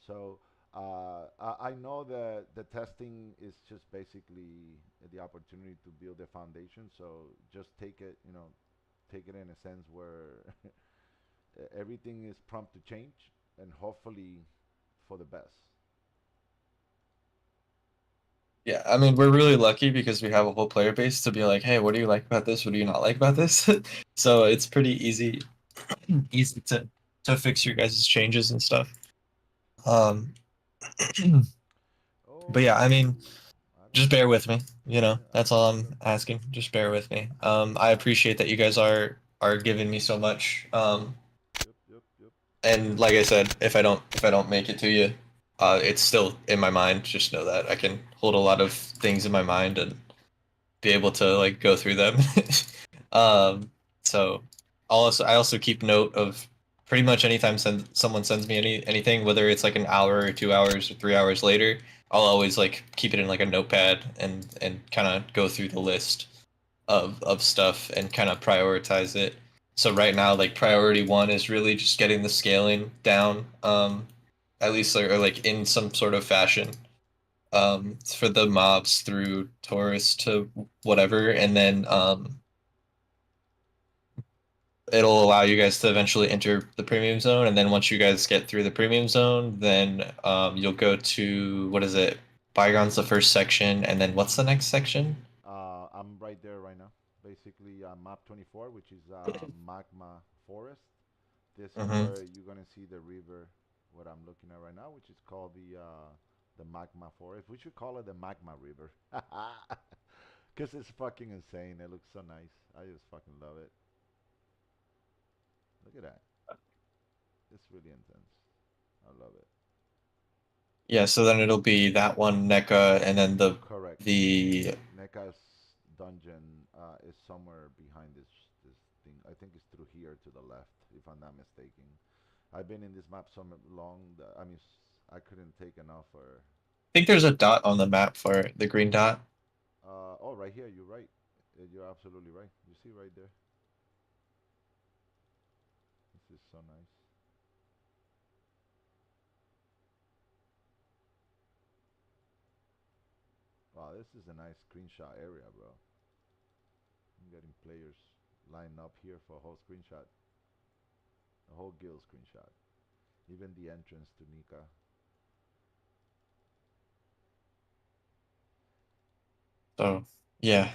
So I know that the testing is just basically the opportunity to build a foundation. So just take it, take it in a sense where everything is prompt to change, and hopefully for the best. Yeah, I mean, we're really lucky because we have a whole player base to be like, hey, what do you like about this? What do you not like about this? So it's pretty easy to fix your guys' changes and stuff. Um, but yeah, I mean, Oh, I don't just know. bear with me. I That's all got you. I'm asking. Just bear with me. I appreciate that you guys are giving me so much. Yep, yep, yep. And like I said, if I don't make it to you, it's still in my mind. Just know that I can hold a lot of things in my mind and be able to like go through them. um, so I also keep note of pretty much anytime someone sends me anything, whether it's like an hour or 2 hours or 3 hours later, I'll always like keep it in like a notepad and kind of go through the list. of stuff and kind of prioritize it. So right now, like priority one is really just getting the scaling down, at least or like in some sort of fashion, for the mobs through Taurus to whatever, and then it'll allow you guys to eventually enter the premium zone, and then once you guys get through the premium zone, then you'll go to what is it? Bygone's the first section, and then what's the next section? I'm right there right now. Basically, map 24, which is magma forest. This is Hmm. where you're gonna see the river, what I'm looking at right now, which is called the magma forest. We should call it the magma river, cause it's fucking insane. It looks so nice. I just fucking love it. Look at that. It's really intense. I love it. Yeah, so then it'll be that one NECA, and then Correct. the Neka's dungeon is somewhere behind this thing. I think it's through here to the left, if I'm not mistaken. I've been in this map so long that I mean I couldn't take enough. Or I think there's a dot on the map for it, the green dot. oh, right here. You're right. You're absolutely right. You see right there. This is so nice. Wow, this is a nice screenshot area, bro. I'm getting players lined up here for a whole screenshot, a whole guild screenshot. Even the entrance to Nika. So yeah,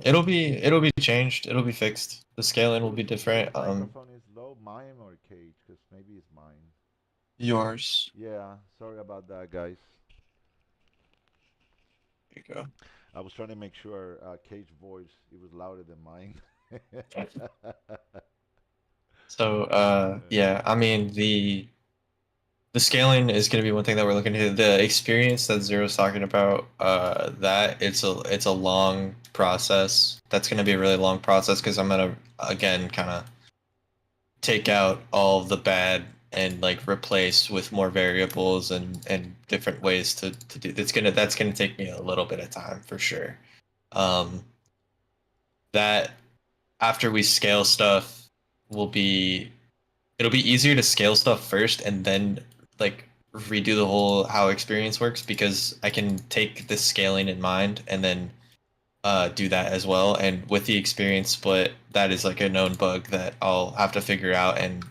it'll be changed. It'll be fixed. The scaling will be Whose different. microphone is low? Mine or Cage? Because maybe it's mine. Yours. Yeah, sorry about that, guys. There you go. I was trying to make sure Cage voice it was louder than mine. So Uh, yeah, I mean the scaling is going to be one thing that we're looking to. The experience that Zero's talking about, that it's a long process. That's going to be a really long process because I'm gonna again kind of take out all the bad and like replace with more variables and different ways to do. That's gonna take me a little bit of time for sure. Um, that after we scale stuff will be it'll be easier to scale stuff first and then like redo the whole how experience works because I can take the scaling in mind and then do that as well. And with the experience split, that is like a known bug that I'll have to figure out and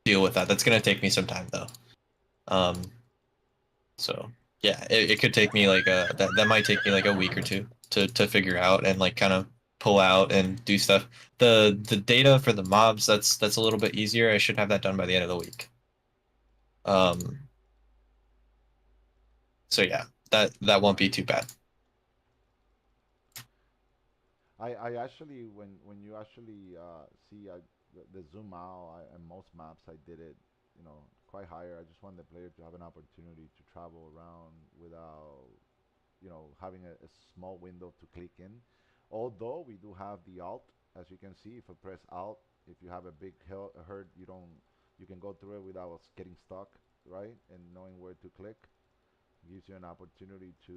deal with that. That's gonna take me some time though. Um, so yeah, it could take me like that might take me like a week or two to figure out and like kind of pull out and do stuff. The data for the mobs that's a little bit easier. I should have that done by the end of the week. Um, so yeah, that won't be too bad. I actually when you actually see the zoom out and most maps I did it, quite higher. I just want the player to have an opportunity to travel around without having a small window to click in. Although we do have the alt, as you can see, if I press alt, if you have a big herd, you can go through it without getting stuck, right? And knowing where to click gives you an opportunity to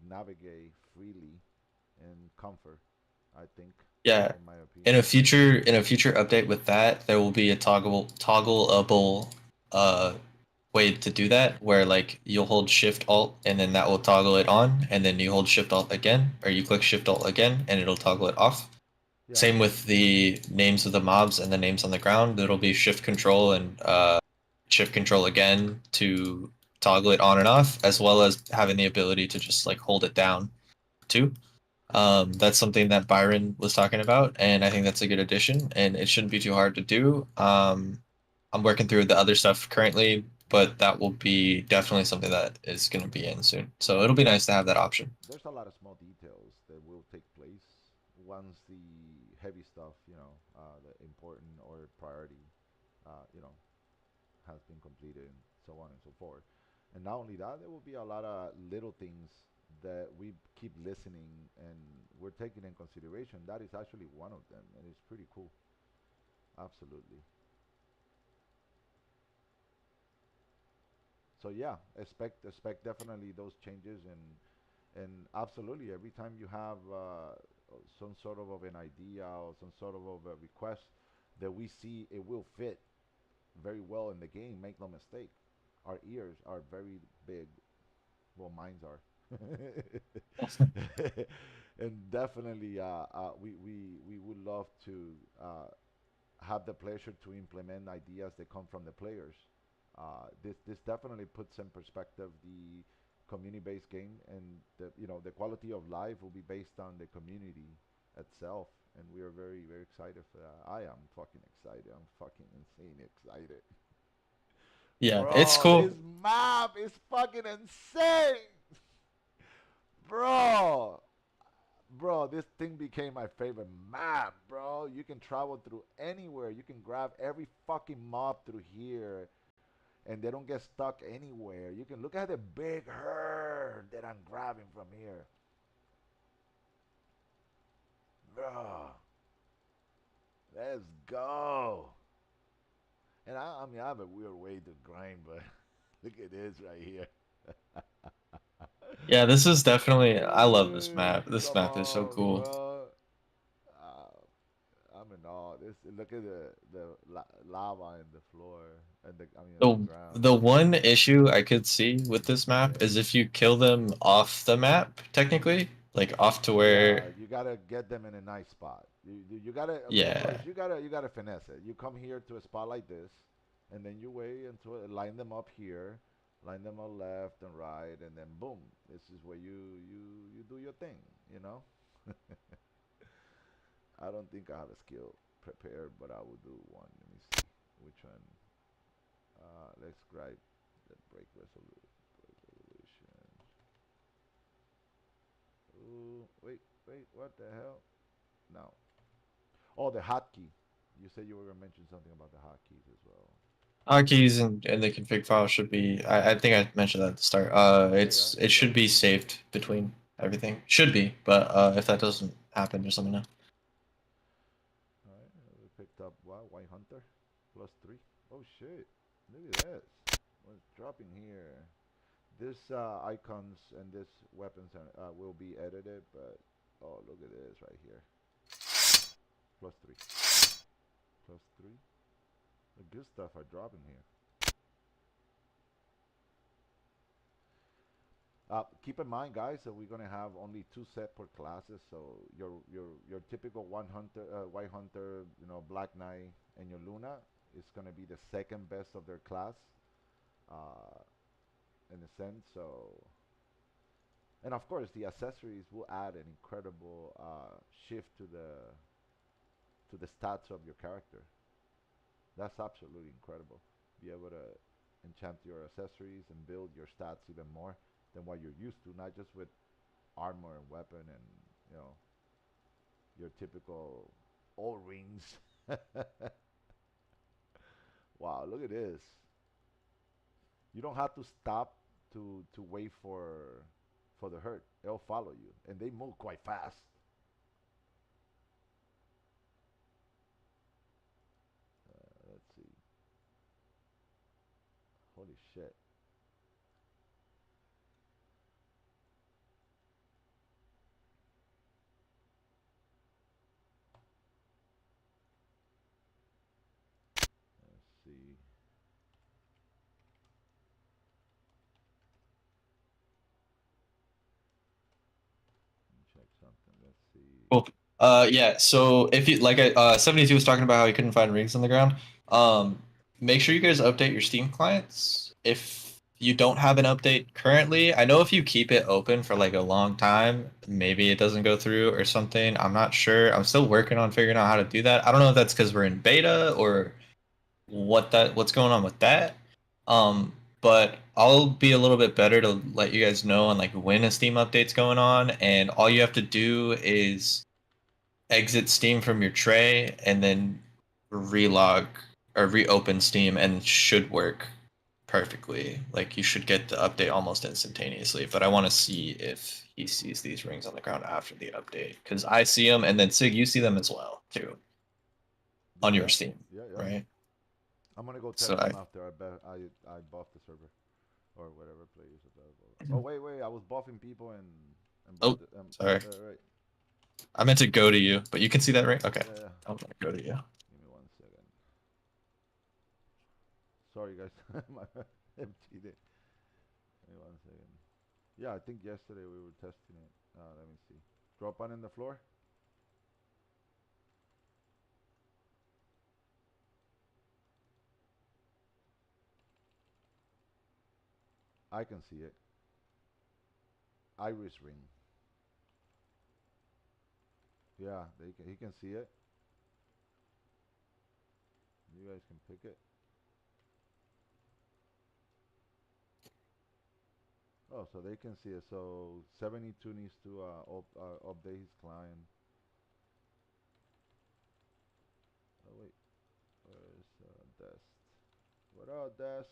navigate freely in comfort. I think, Yeah. in my In opinion. a future update with that, there will be a toggleable uh way to do that where like you'll hold shift alt and then that will toggle it on and then you hold shift alt again or you click shift alt again and it'll toggle it off. Yeah, Same with the names of the mobs and the names on the ground. It'll be shift control and shift control again to toggle it on and off, as well as having the ability to just like hold it down too. That's something that Byron was talking about, and I think that's a good addition, and it shouldn't be too hard to do. I'm working through the other stuff currently, but that will be definitely something that is going to be in soon. So it'll be nice to have that option. there's a lot of small details that will take place once the heavy stuff, the important or priority, has been completed, and so on and so forth. And not only that, there will be a lot of little things that we keep listening and we're taking in consideration. That is actually one of them, and it's pretty cool. Absolutely. So yeah, expect definitely those changes, and absolutely every time you have some sort of an idea or some sort of a request that we see it will fit very well in the game. Make no mistake, our ears are very big. Well, mines are. And definitely, we would love to have the pleasure to implement ideas that come from the players. This definitely puts in perspective the community-based game, and the quality of life will be based on the community itself. And we are very excited for that. I am fucking excited. I'm fucking insane excited, Yeah, it's bro. This cool. map is fucking insane, bro. Bro, this thing became my favorite map, bro. You can travel through anywhere. You can grab every fucking mob through here, and they don't get stuck anywhere. You can look at the big herd that I'm grabbing from here, bro. Let's go. And I mean, I have a weird way to grind, but look at this right here. Yeah, this is definitely. I love this map. This Come map is so on, cool. bro. I'm in awe. This look at the lava in the floor and on the The ground. the one issue I could see with this map Yeah. is if you kill them off the map, technically, like off to Yeah, where. you gotta get them in a nice spot. You gotta Yeah. first you gotta finesse it. You come here to a spot like this, and then you wait until line them up here, line them up left and right, and then boom, this is where you do your thing. You know. I don't think I have a skill prepared, but I will do one. Let me see which one. Let's grab the break resolution. Ooh, wait, what the hell? No. Oh, the hotkey. You said you were gonna mention something about the hotkeys as well. Hotkeys and the config file should be. I think I mentioned that at the start. Yeah, yeah, It you should got it. be saved between everything. Should be, but if that doesn't happen, just let me know. All right, we picked up what? White Hunter, +3. Oh shit! Look at this. What's dropping here? This icons and this weapons will be edited, but oh look at this right here. +3, +3. The good stuff are dropping here. Keep in mind, guys, that we're gonna have only two separate classes. So your typical one hunter, white hunter, black knight, and your Luna is gonna be the second best of their class, uh, in a sense. So, and of course, the accessories will add an incredible shift to the stats of your character. That's absolutely incredible. Be able to enchant your accessories and build your stats even more than what you're used to, not just with armor and weapon and you know your typical O rings. Wow, look at this. You don't have to stop to wait for the herd. They'll follow you, and they move quite fast. Let's see. Holy shit. Let's see. Let me check something. Let's see. Cool. Yeah. So if you like, 72 was talking about how he couldn't find rings on the ground. Um, Make sure you guys update your Steam clients. If you don't have an update currently, I know if you keep it open for like a long time, maybe it doesn't go through or something. I'm not sure. I'm still working on figuring out how to do that. I don't know if that's because we're in beta or what's going on with that. But I'll be a little bit better to let you guys know on like when a Steam update's going on, and all you have to do is exit Steam from your tray and then relog or reopen Steam and it should work perfectly. Like you should get the update almost instantaneously. But I want to see if he sees these rings on the ground after the update because I see them, and then Sig, you see them as well too Yeah, on your yeah, Steam, yeah, yeah. right? I'm gonna go So test them after I buff the server or whatever players available. Oh wait, I was buffing people and buff oh, the sorry. right. I meant to go to you, but you can see that, right? Okay. Yeah, yeah. I'm gonna go to you. Give me 1 second. Sorry, guys. My emptied it. Give me 1 second. Yeah, I think yesterday we were testing it. Let me see. Drop on in the floor. I can see it. Iris ring. Yeah, he can see it. You guys can pick it. Oh, so they can see it. So 72 needs to update his client. Oh wait, where's Dest? What up, Dest?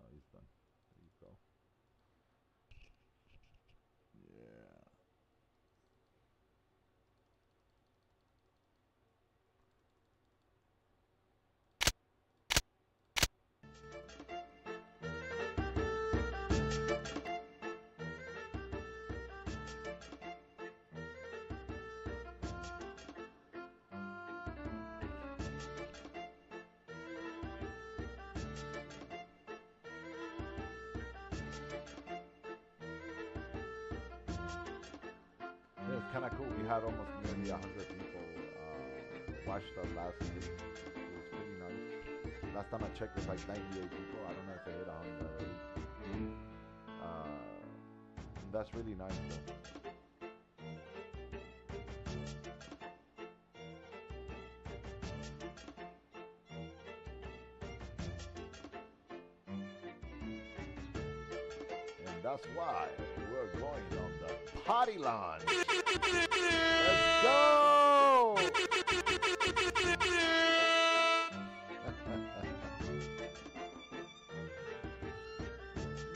Oh, he's done. There you go. Yeah. Yeah, it's kind of cool. We had almost nearly 100 people watch the last stream. It was pretty nice. Last time I checked, it was like 98 people. I don't know if they hit 100 already. That's really nice, though. And that's why we're going on the potty launch. Let's go!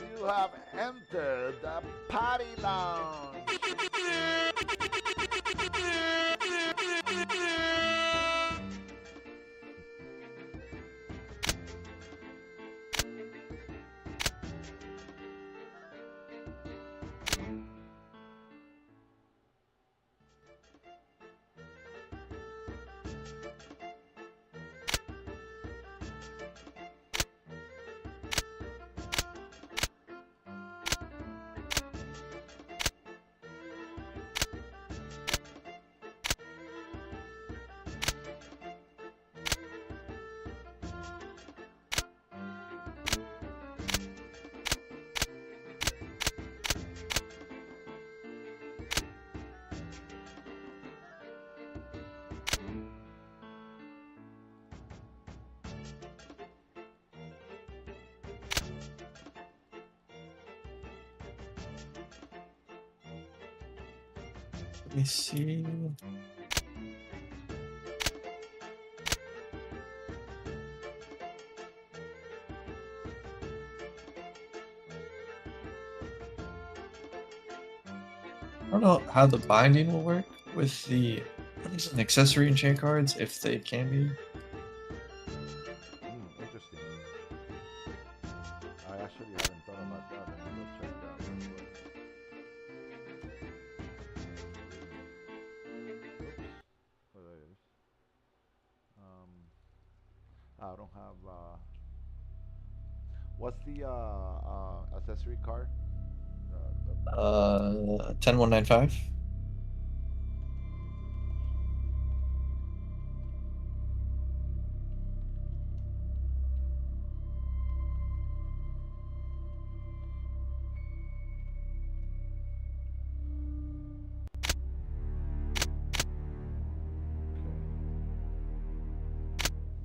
You have entered the potty lounge. Let me see. I don't know how the binding will work with the accessory and chain cards, if they can be. Interesting. I actually haven't thought about that. Let me go check that real quick. Oops. Oh, there it is. I don't have. What's the accessory card? 10195.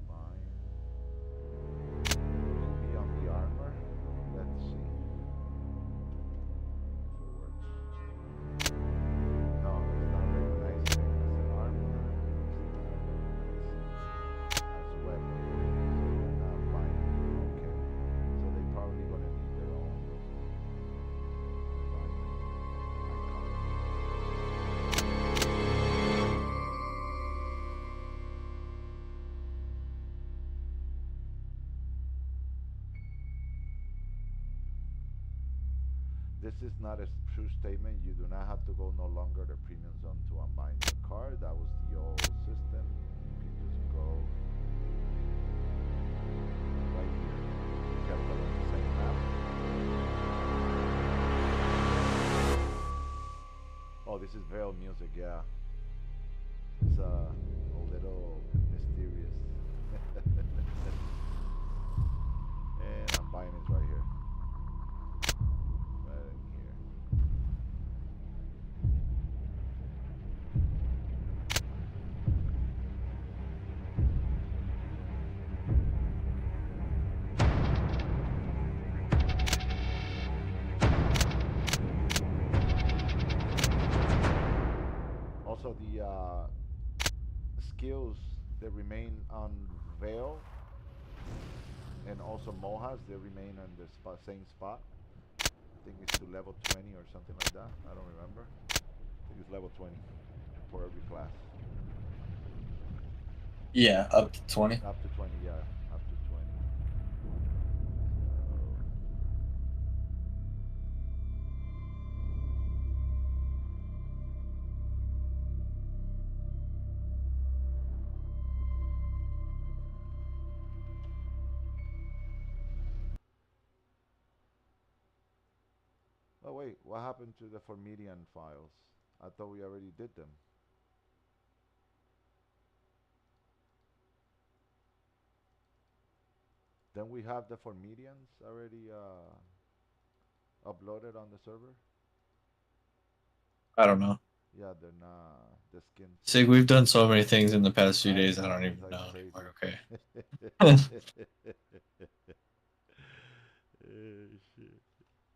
Fine. Maybe on the armor. Let's see if it works. This is not a true statement. You do not have to go no longer the premium zone to unbind your card. That was the old system. You can just go right here. We kept it on the same map. Oh, this is Veil music, yeah. It's a little mysterious. And unbind is right here. Right in here. Also, the skills that remain on Veil and also Mohas, they remain on the same spot. I think it's to level 20 or something like that. I don't remember. I think it's level 20 for every class. Yeah, up to 20. Up to 20, yeah. Up to 20. Oh, wait. What happened to the Formidian files? I thought we already did them. Then we have the Formidians already uploaded on the server? I don't know. Yeah, they're not the skins. Sig, we've done so many things in the past few I days, I know, don't it's even like know crazy. anymore. Okay. Shit.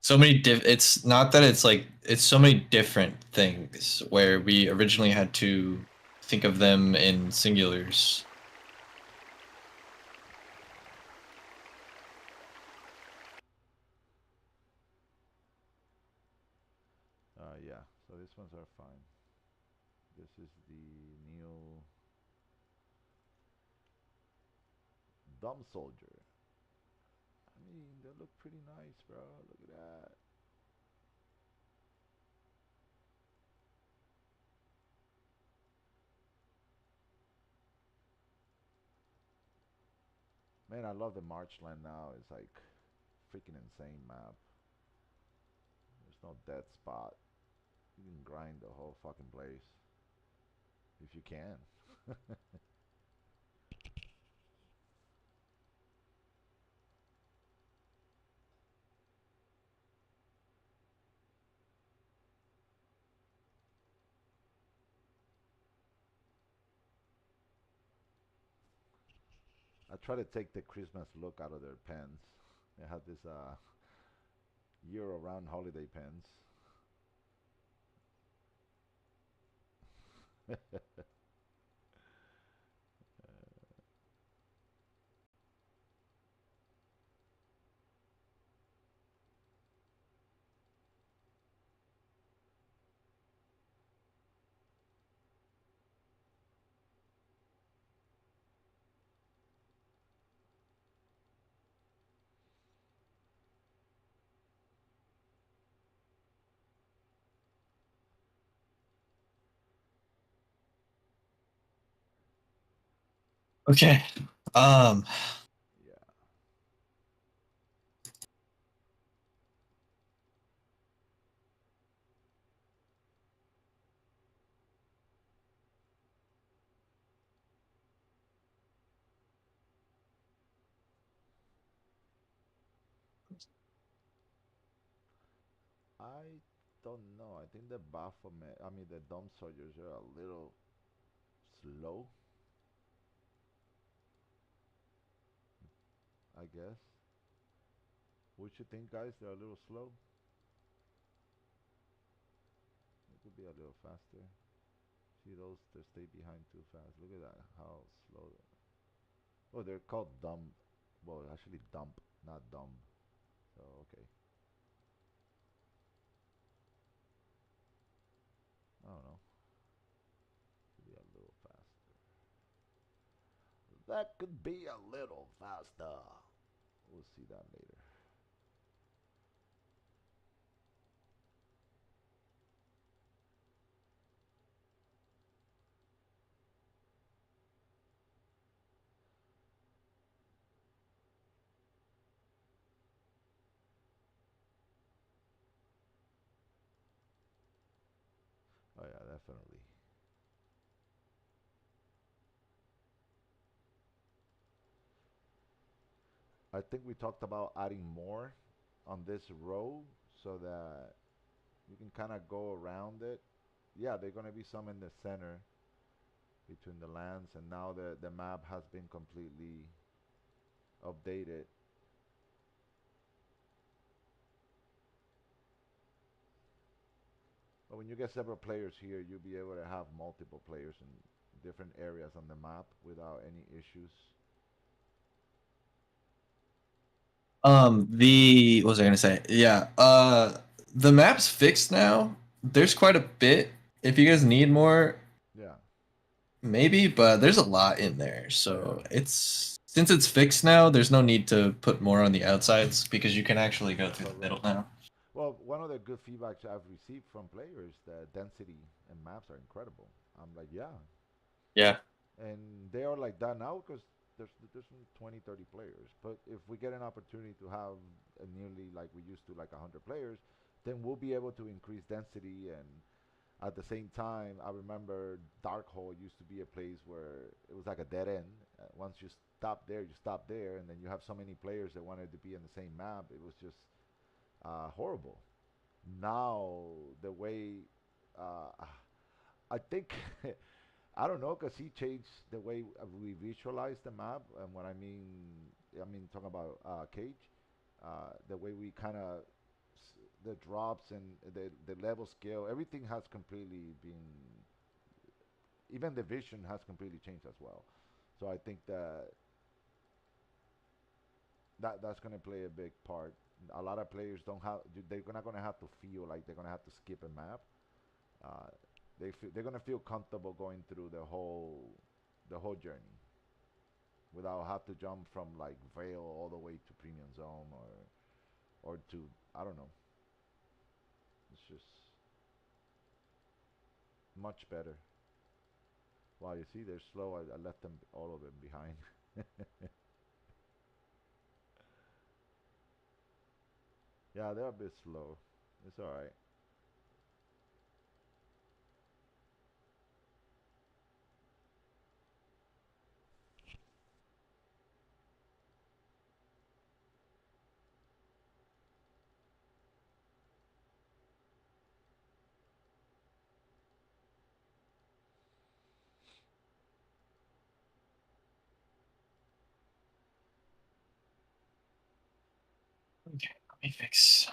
So many it's not that it's like it's so many different things where we originally had to think of them in singulars. Yeah, so these ones are fine. This is the new Dumb Soldier. I mean, they look pretty nice, bro. Look at that. Man, I love the Marchland now. It's like freaking insane map. There's no dead spot. You can grind the whole fucking place if you can. I try to take the Christmas look out of their pens. They have this year-round holiday pens. Okay. Um Yeah. I don't know. I think the Baphomet, I mean the Dumb Soldiers are a little slow, I guess. What you think, guys? They're a little slow. It could be a little faster. See those? They stay behind too fast. Look at that. How slow. Oh, they're called dumb. Well, actually dump, not dumb. So okay. I don't know. Could be a little faster. That could be a little faster. We'll see that later. definitely. I think we talked about adding more on this row so that you can kind of go around it. Yeah, there're gonna be some in the center between the lands, and now the map has been completely updated. But when you get several players here, you'll be able to have multiple players in different areas on the map without any issues. The what was I gonna say? Yeah. The map's fixed now. There's quite a bit. If you guys need more, Yeah, maybe, but there's a lot in there. yeah. So it's since it's fixed now, there's no need to put more on the outsides because you can actually go through the middle Correct. now. Well, one of the good feedbacks I've received from players, the density and maps are incredible. I'm like, yeah, Yeah. and they are like that now because there's 20, 30 players. But if we get an opportunity to have nearly like we used to, like 100 players, then we'll be able to increase density. And at the same time, I remember Dark Hole used to be a place where it was like a dead end. Once you stop there, you stop there, and then you have so many players that wanted to be in the same map. It was just horrible. Now the way uh, I think I don't know because he changed the way we visualize the map, and what I mean talking about Cage, the way we kind of the drops and the level scale, everything has completely been, even the vision has completely changed as well. So I think that's gonna play a big part. A lot of players don't have, they're not gonna have to feel like they're gonna have to skip a map. Uh, they're gonna feel comfortable going through the whole journey without have to jump from like Vale all the way to Premium Zone or to, I don't know. It's just much better. Wow, you see, they're slow. I left them all of them behind. Yeah, they're a bit slow. It's all right. Okay, let me fix.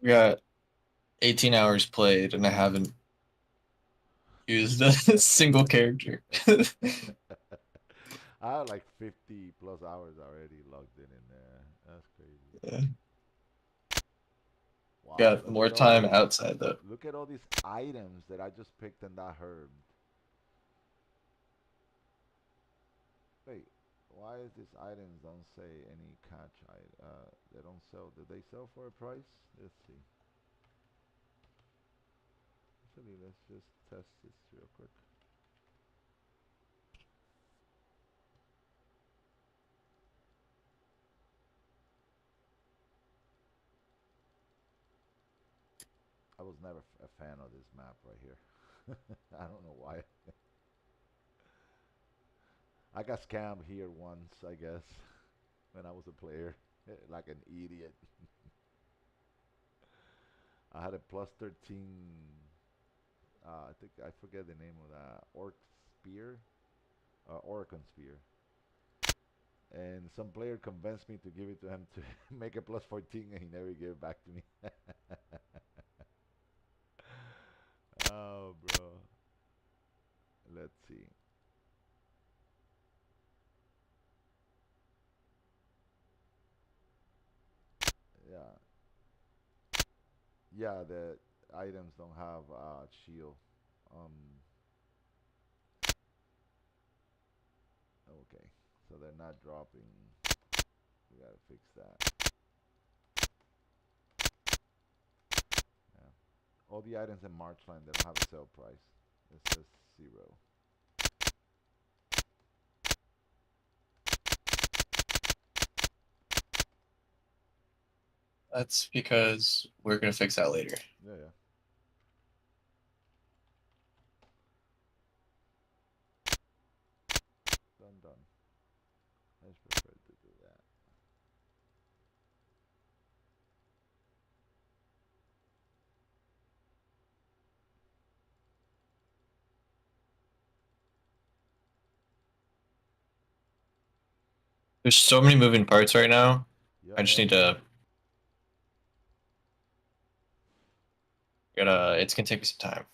We got 18 hours played, and I haven't used a single character. I have like 50 plus hours already logged in there. That's crazy. Yeah. Wow, Got more time outside though. look at all these items that I just picked in that herb. Wait, why is these items don't say any catch? They don't sell. Do they sell for a price? Let's see. Actually, let's just test this real quick. I was never a fan of this map right here. I don't know why. I got scammed here once, I guess, when I was a player, like an idiot. I had a plus 13. I think I forget the name of that orc spear, Oricon spear, and some player convinced me to give it to him to make a plus 14, and he never gave it back to me. Oh, bro. Let's see. Yeah, yeah. The items don't have shield. Um. Okay, so they're not dropping. We gotta fix that. Yeah. All the items in Marchline that don't have a sale price. It says zero. That's because we're gonna fix that later. Yeah, yeah. Done, done. I just prefer to do that. There's so many moving parts right now. I Yep, just yep. need to gotta. It's gonna take me some time.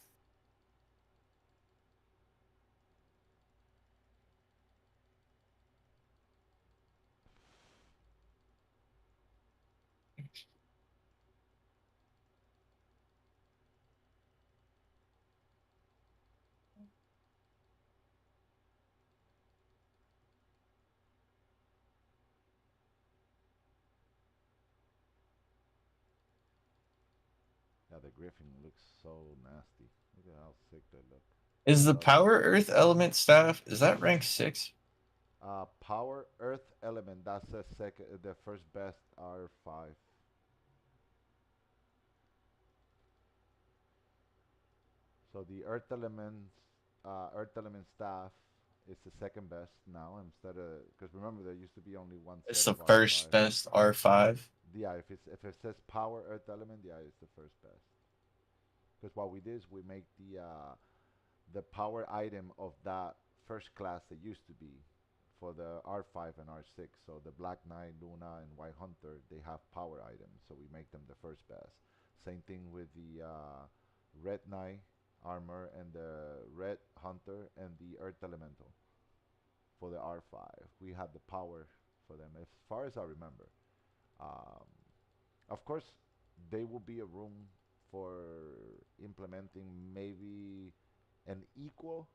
Yeah, the Griffin looks so nasty. Look at how sick they look. Is I the love it. power earth element staff? Is that rank 6? Power Earth Element. That's the second, the first best R5. So the Earth Element staff is the second best now instead of because remember there used to be only one It's set the of R5. first best R5. Yeah, if it says Power Earth Element, yeah, it's the first best. Because what we did is we make the power item of that first class that used to be for the R5 and R6. So the Black Knight, Luna, and White Hunter, they have power items, so we make them the first best. Same thing with the Red Knight armor and the Red Hunter and the Earth Elemental for the R5. We had the power for them, as far as I remember. Um, of course, there will be a room for implementing maybe an equal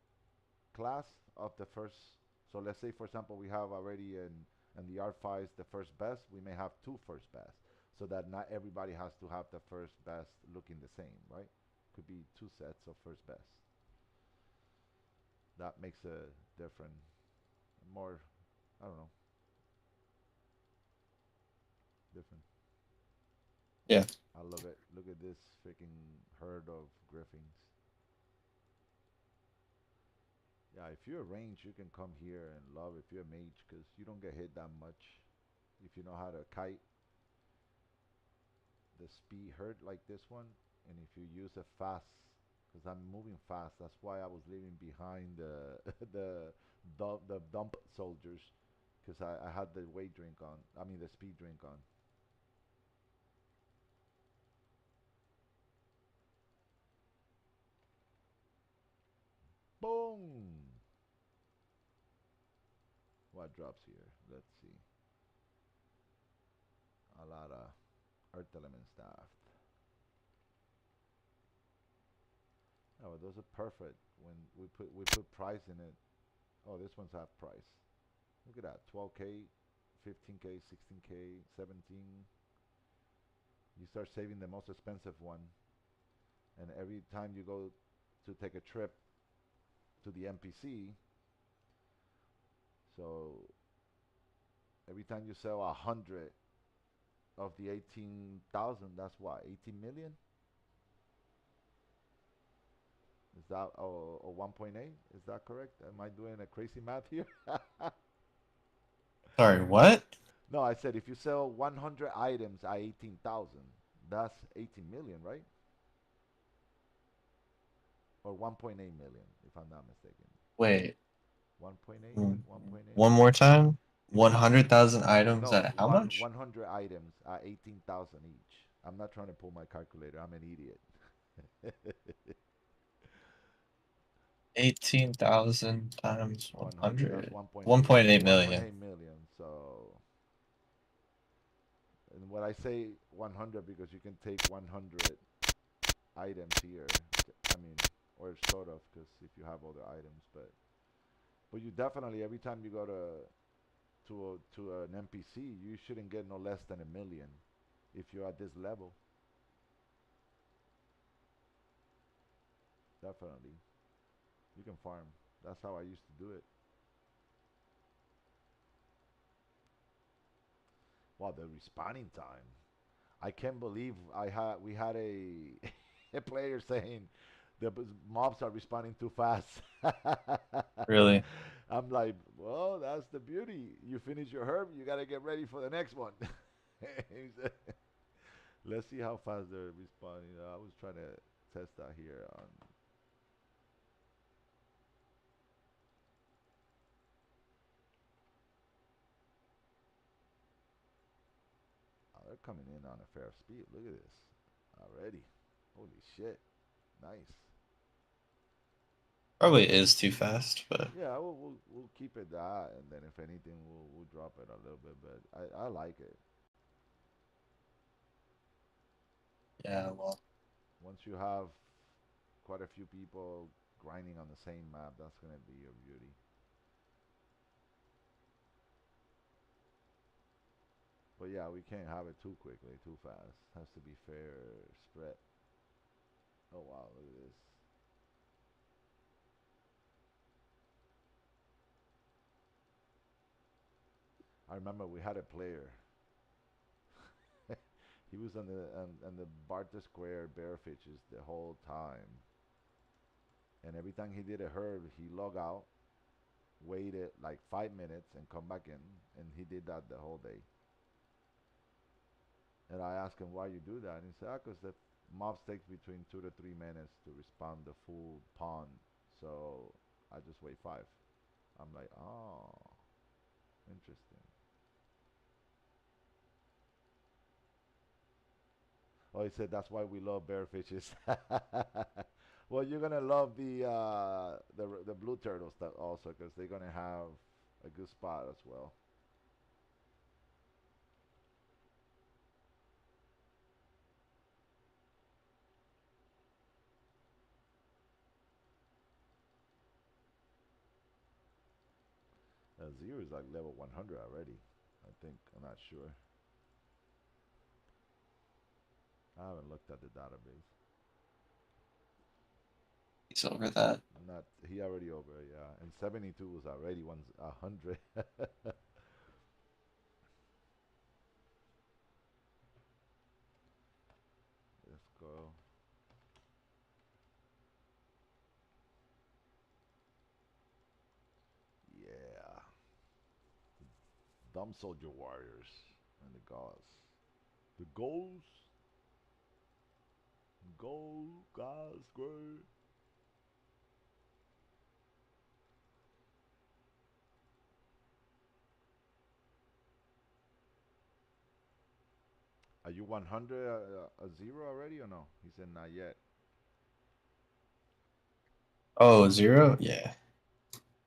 class of the first. So let's say, for example, we have already in the R5 the first best. We may have two first best, so that not everybody has to have the first best looking the same, right? Could be two sets of first best. That makes a different, more, I don't know, different. Yeah. I love it. Look at this freaking herd of griffins. Yeah, if you're a range, you can come here and love if you're a mage because you don't get hit that much. If you know how to kite the speed hurt like this one, and if you use a fast, because I'm moving fast, that's why I was leaving behind the the dump soldiers, because I had the weight drink on. I mean the speed drink on. Boom! What drops here? Let's see. A lot of earth element stuff. Oh, those are perfect when we put price in it. Oh, this one's half price. Look at that. 12K, 15K, 16K, 17. You start saving the most expensive one, and every time you go to take a trip to the NPC, so every time you sell 100 of the 18,000, that's what, 18 million? Is that or 1.8? Is that correct? Am I doing a crazy math here? Sorry, what? No, I said if you sell 100 items at 18,000, that's 18 million, right? Or 1.8 million, if I'm not mistaken. Wait. 1.8, mm, 1.8. One more time? If you 100,000 items no at how one much? 100 items at 18,000 each. I'm not trying to pull my calculator. I'm an idiot. 18,000 times 100. That's 100. 1.8. 1.8 million. 1.8 million. So, and when I say 100, because you can take 100 items here. I mean, or sort of, because if you have other items, but you definitely every time you go to an NPC, you shouldn't get no less than 1 million if you're at this level. Definitely, you can farm. That's how I used to do it. Wow, the respawning time. I can't believe we had a a player saying the mobs are responding too fast. Really. I'm like, well, that's the beauty. You finish your herb, you gotta get ready for the next one. He said, let's see how fast they're responding. I was trying to test that here on. Oh, they're coming in on a fair speed. Look at this already. Holy shit! Nice. Probably is too fast, but Yeah, we'll keep it that, and then if anything, we'll drop it a little bit. But I like it. yeah, well, Once you have quite a few people grinding on the same map, that's gonna be your beauty. But yeah, we can't have it too quickly, too fast. Has to be fair spread. Oh wow, look at this. I remember we had a player. He was on the Barter Square bear fishes the whole time, and every time he did a herb, he log out, waited like 5 minutes, and come back in, and he did that the whole day. And I asked him why you do that, and he said, "Ah, 'cause the mobs takes between 2 to 3 minutes to respawn the full pond, so I just wait 5." I'm like, oh, interesting. Oh, he said that's why we love bear fishes. Well, you're gonna love the blue turtles that also because they're gonna have a good spot as well. Zero is like level 100 already. I think I'm not sure. I haven't looked at the database. he's over that. Not he already over, yeah. And 72 was already 100. Let's go. Yeah. Dumb soldier warriors and the gods. The goals. Gold, gods, great. Are you 100 a zero already or no? He said not yet. Oh, zero? Yeah.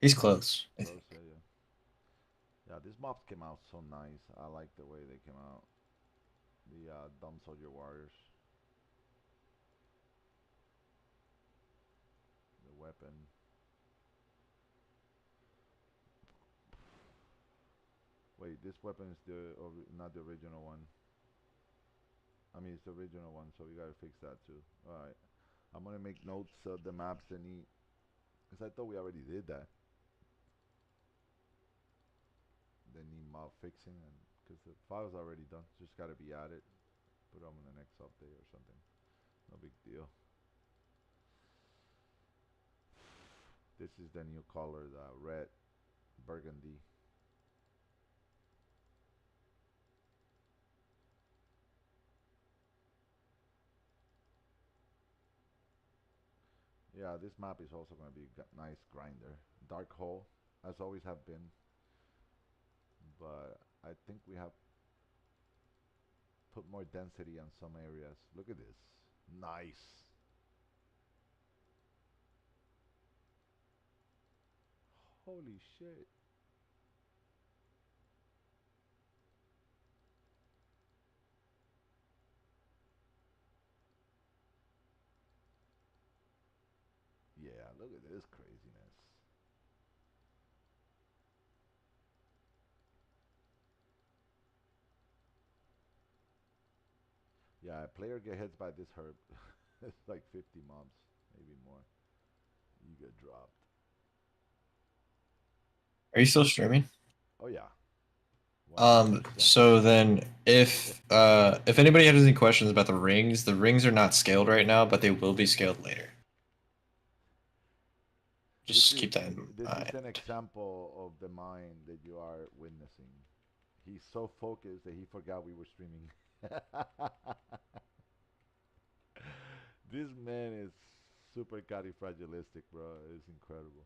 He's close, I Close, think. yeah, yeah. Yeah, these mobs came out so nice. I like the way they came out. The dumb soldier warriors, the weapon. Wait, this weapon is not the original one. I mean, it's the original one, so we gotta fix that too. All right, I'm gonna make notes of the maps they need, cause I thought we already did that. They need mob fixing, and cause the file's already done, just gotta be added. Put them in the next update or something. No big deal. This is the new color, the red burgundy. Yeah, this map is also going to be a nice grinder. Dark hole, as always have been, but I think we have put more density on some areas. Look at this. Nice. Holy shit. Yeah, look at this craziness. Yeah, a player get hit by this herb. It's like 50 mobs, maybe more. You get dropped. Are you still streaming? Oh yeah, 100%. So then if anybody has any questions about the rings are not scaled right now, but they will be scaled later. This Just is keep that in this is mind. an example of the mind that you are witnessing. He's so focused that he forgot we were streaming. This man is super fragilistic, bro. It's incredible.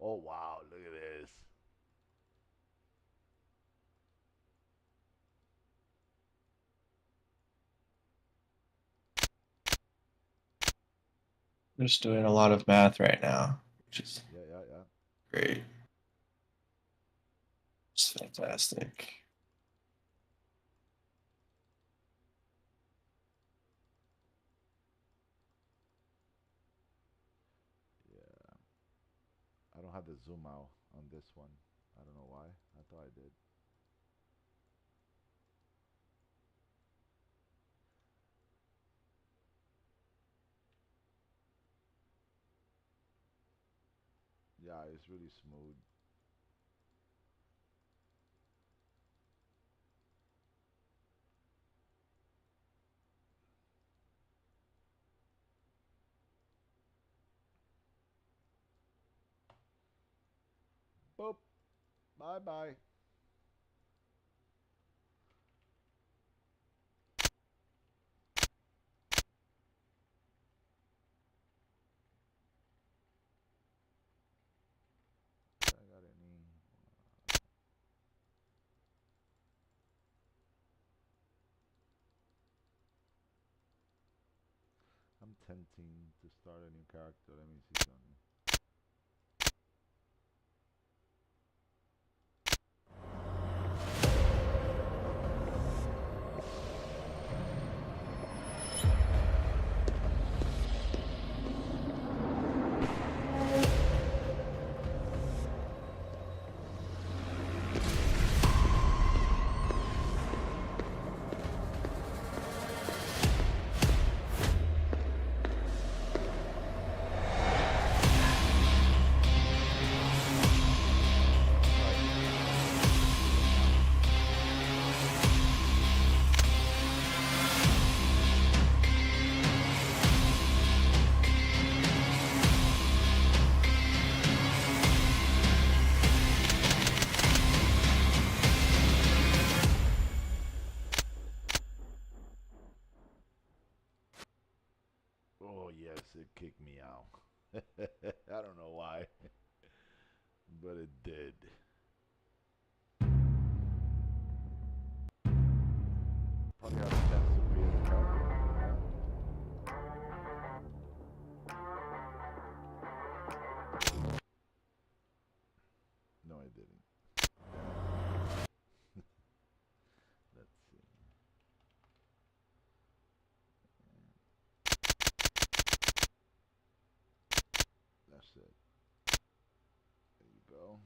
Oh wow, look at this. I'm just doing a lot of math right now, which is Yeah, yeah, yeah. great. It's fantastic. Yeah. I don't have the zoom out on this one. I don't know why. I thought I did. Yeah, it's really smooth. Boop. Bye bye. I got any. I'm tempting to start a new character. Let me see something. Oh yes, it kicked me out. I don't know why, but it did. Probably have a chance to create a character. No, I didn't. Let's see. That's it. There you go.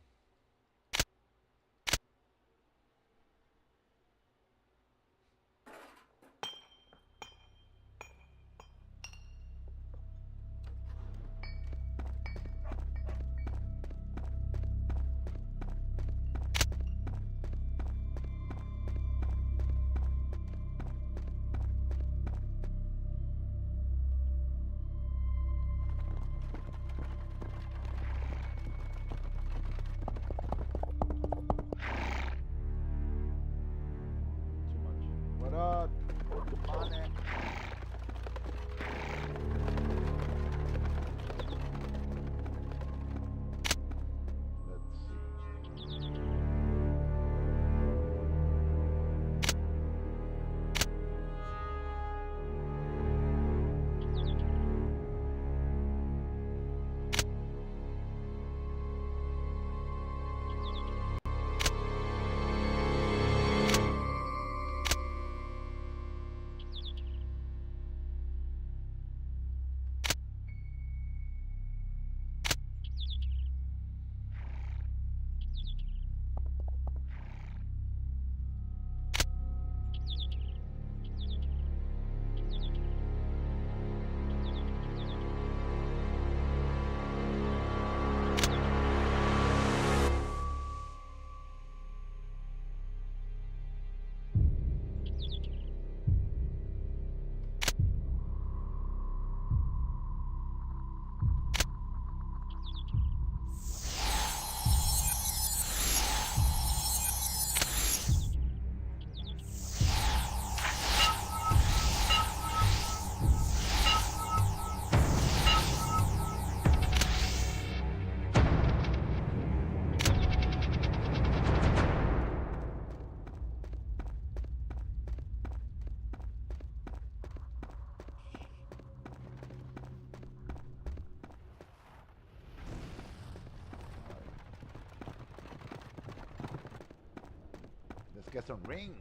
get some rings.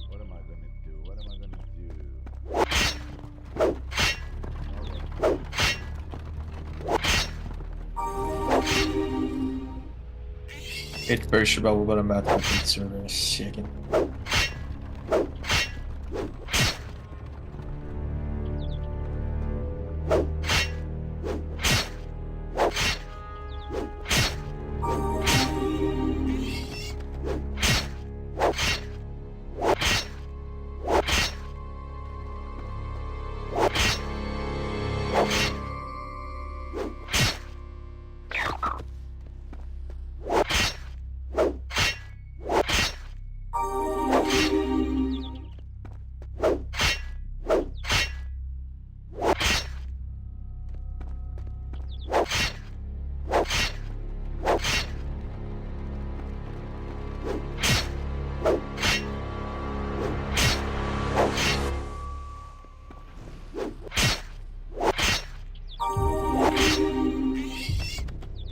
What am I gonna do? What am I gonna do? It's first bubble, but I'm about to open the server in a second.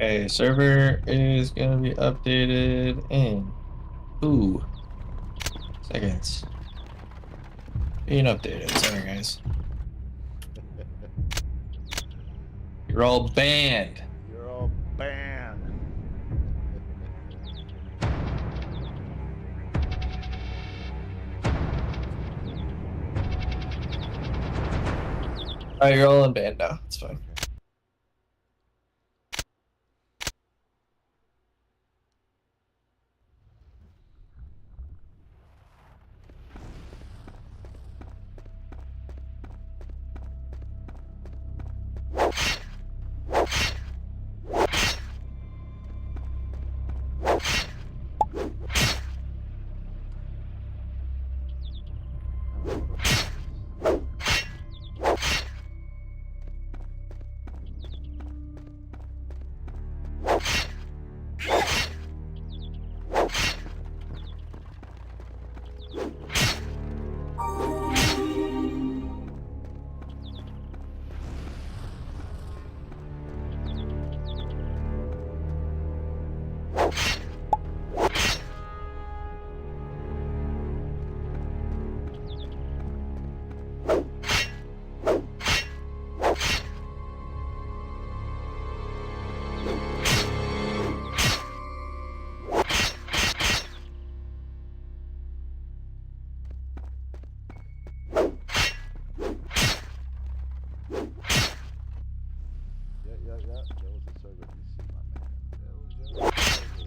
Okay, server is gonna be updated in 2 seconds. Being updated. Sorry, guys. You're all banned. You're all banned. Alright, you're all unbanned now. It's fine. Yeah. There was a server DC, my man. There was a server DC.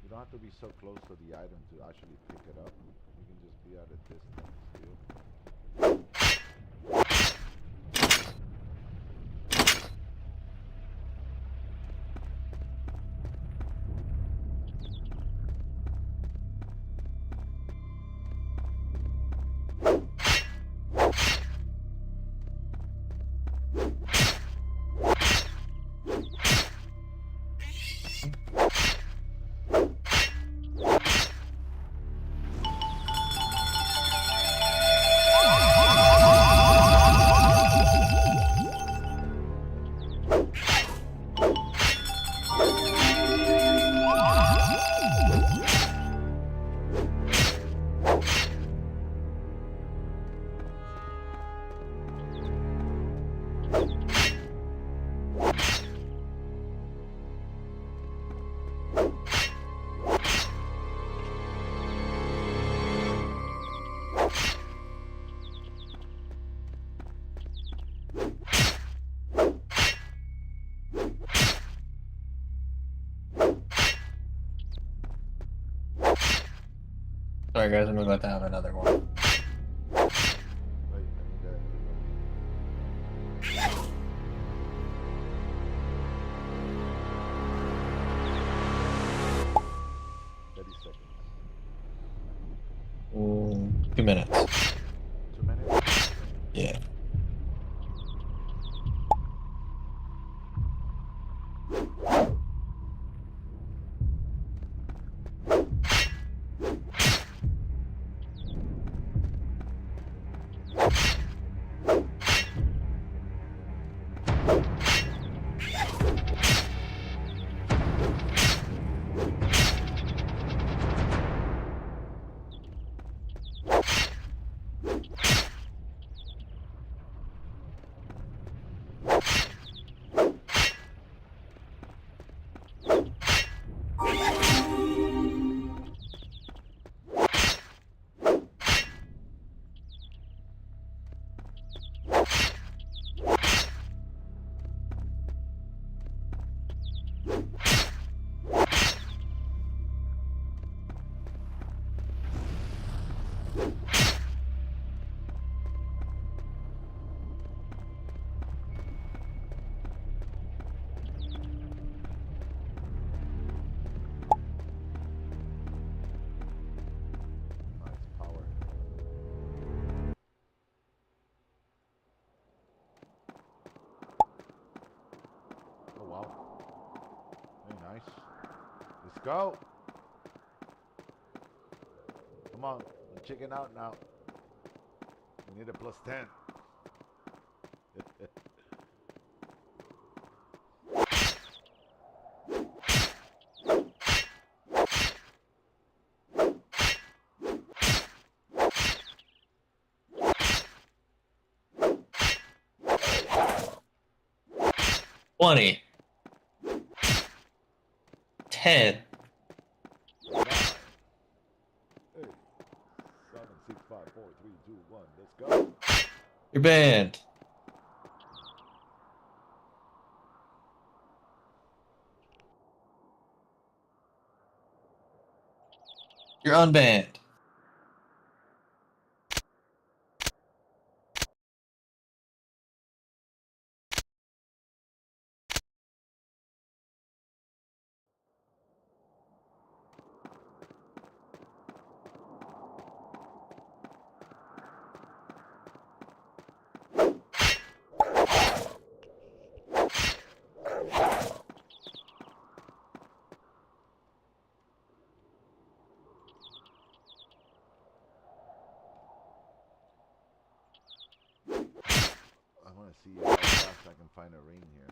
You don't have to be so close to the item to actually pick it up. You can just be at a distance still. Sorry guys, I'm about to have another one. Wait, let me get it. 30 seconds. 2 minutes. 2 minutes? Yeah. Nice power. Oh wow. Very nice. Let's go. Come on. I'm checking out now. We need a plus 10. 20. 10. 9, 8, 7, 6, 5, 4, 3, 2, 1. Let's go. You're banned. You're unbanned. I want to see how fast I can find a ring here.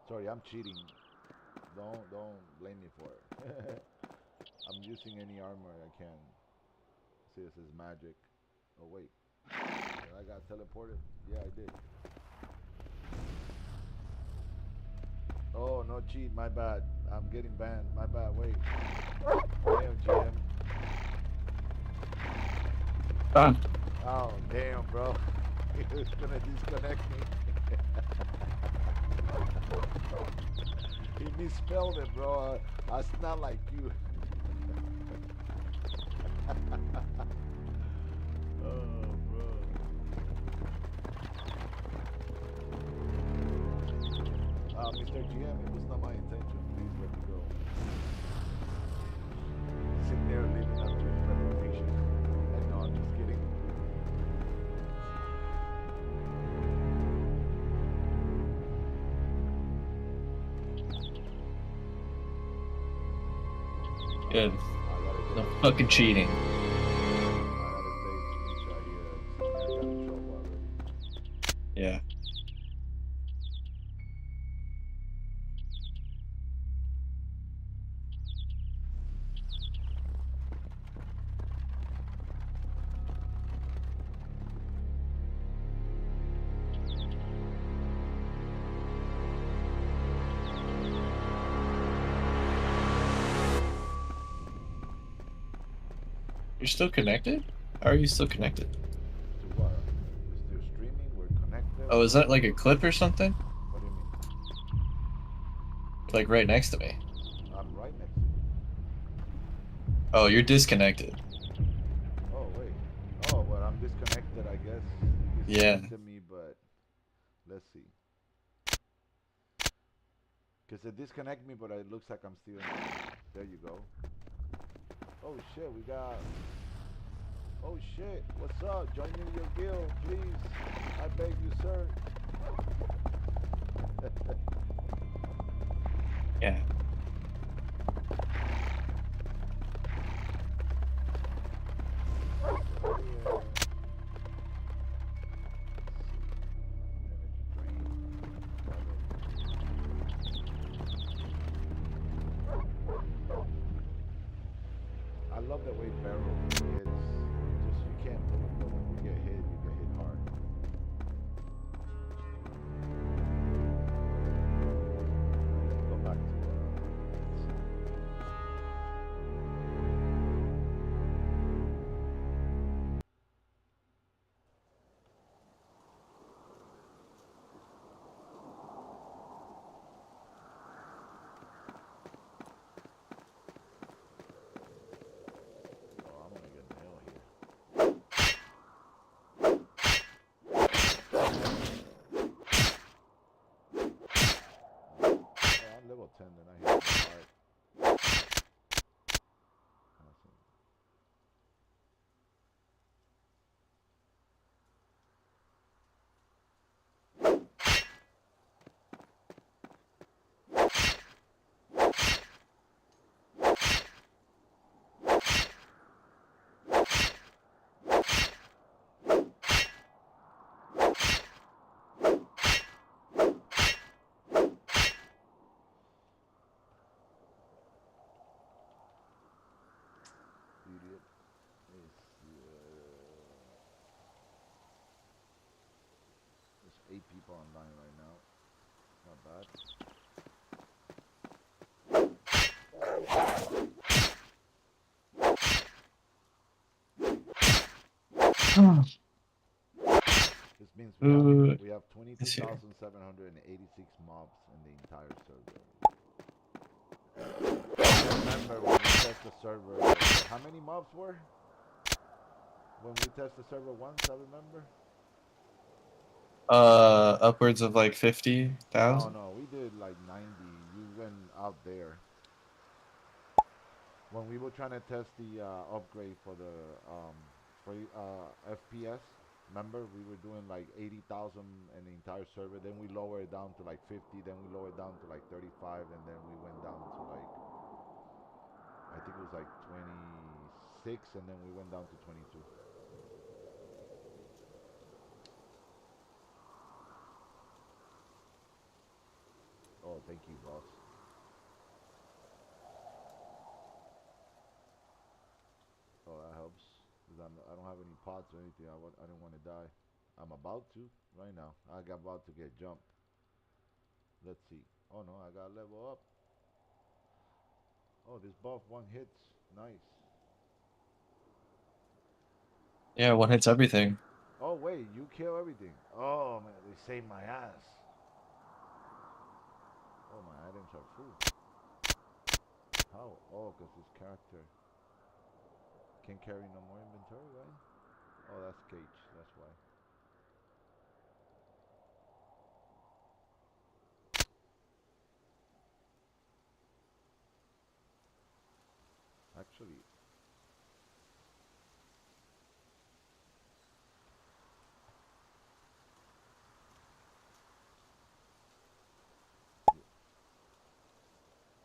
Sorry, I'm cheating. Don't blame me for it. I'm using any armor I can. See, this is magic. Oh wait, I got teleported. Yeah, I did. Oh, no cheat. My bad. I'm getting banned. My bad. Wait. Damn, GM. Done. Oh, damn, bro. He was gonna disconnect me. He misspelled it, bro. That's not like you. Oh, bro. Mr. GM, it was not my intention. Please let me go. Sitting there living up to his reputation. I know, I'm just kidding. Good. I gotta No take fucking cheating. I gotta take a screenshot here. Cignare got in trouble already. Yeah. You're still connected? How are you still connected? To what? We're still streaming. We're connected. Oh, is that like a clip or something? What do you mean? Like right next to me. I'm right next to you. Oh, you're disconnected. Oh wait. Oh well, I'm disconnected. I guess you can Yeah. speak to me, but let's see. Cause it disconnect me, but it looks like I'm still. There you go. Oh shit, we got. Oh shit, what's up? Join me in your guild, please. I beg you, sir. Yeah. Yeah. I love the way barrel hits. Just you can't move, but when you get hit, you get hit hard. Let me go back to oh, I'm gonna get nailed here. Oh, I'm level 10, then I hit hard. Awesome. Idiot. There's 8 people online right now. Not bad. This means Ooh, we have this here. 22,786 mobs in the entire server. I remember when we test the server, how many mobs were? When we test the server once, I remember. Upwards of like No, 50,000. no, we did like 90. You went out there. When we were trying to test the upgrade for the for FPS, remember we were doing like 80,000 in the entire server. Then we lowered it down to like 50. Then we lowered it down to like 35, and then we went down to like I think it was like 26, and then we went down to 22. Oh, thank you, boss. Oh, that helps. 'Cause I don't have any pots or anything. I don't want to die. I'm about to right now. I got about to get jumped. Let's see. Oh no, I got level up. Oh, this buff one hits. Nice. Yeah, one hits everything. Oh wait, you kill everything. Oh man, they saved my ass. Oh, my items are full. How? Oh, cause this character can't carry no more inventory, right? Oh, that's cage. That's why. Actually,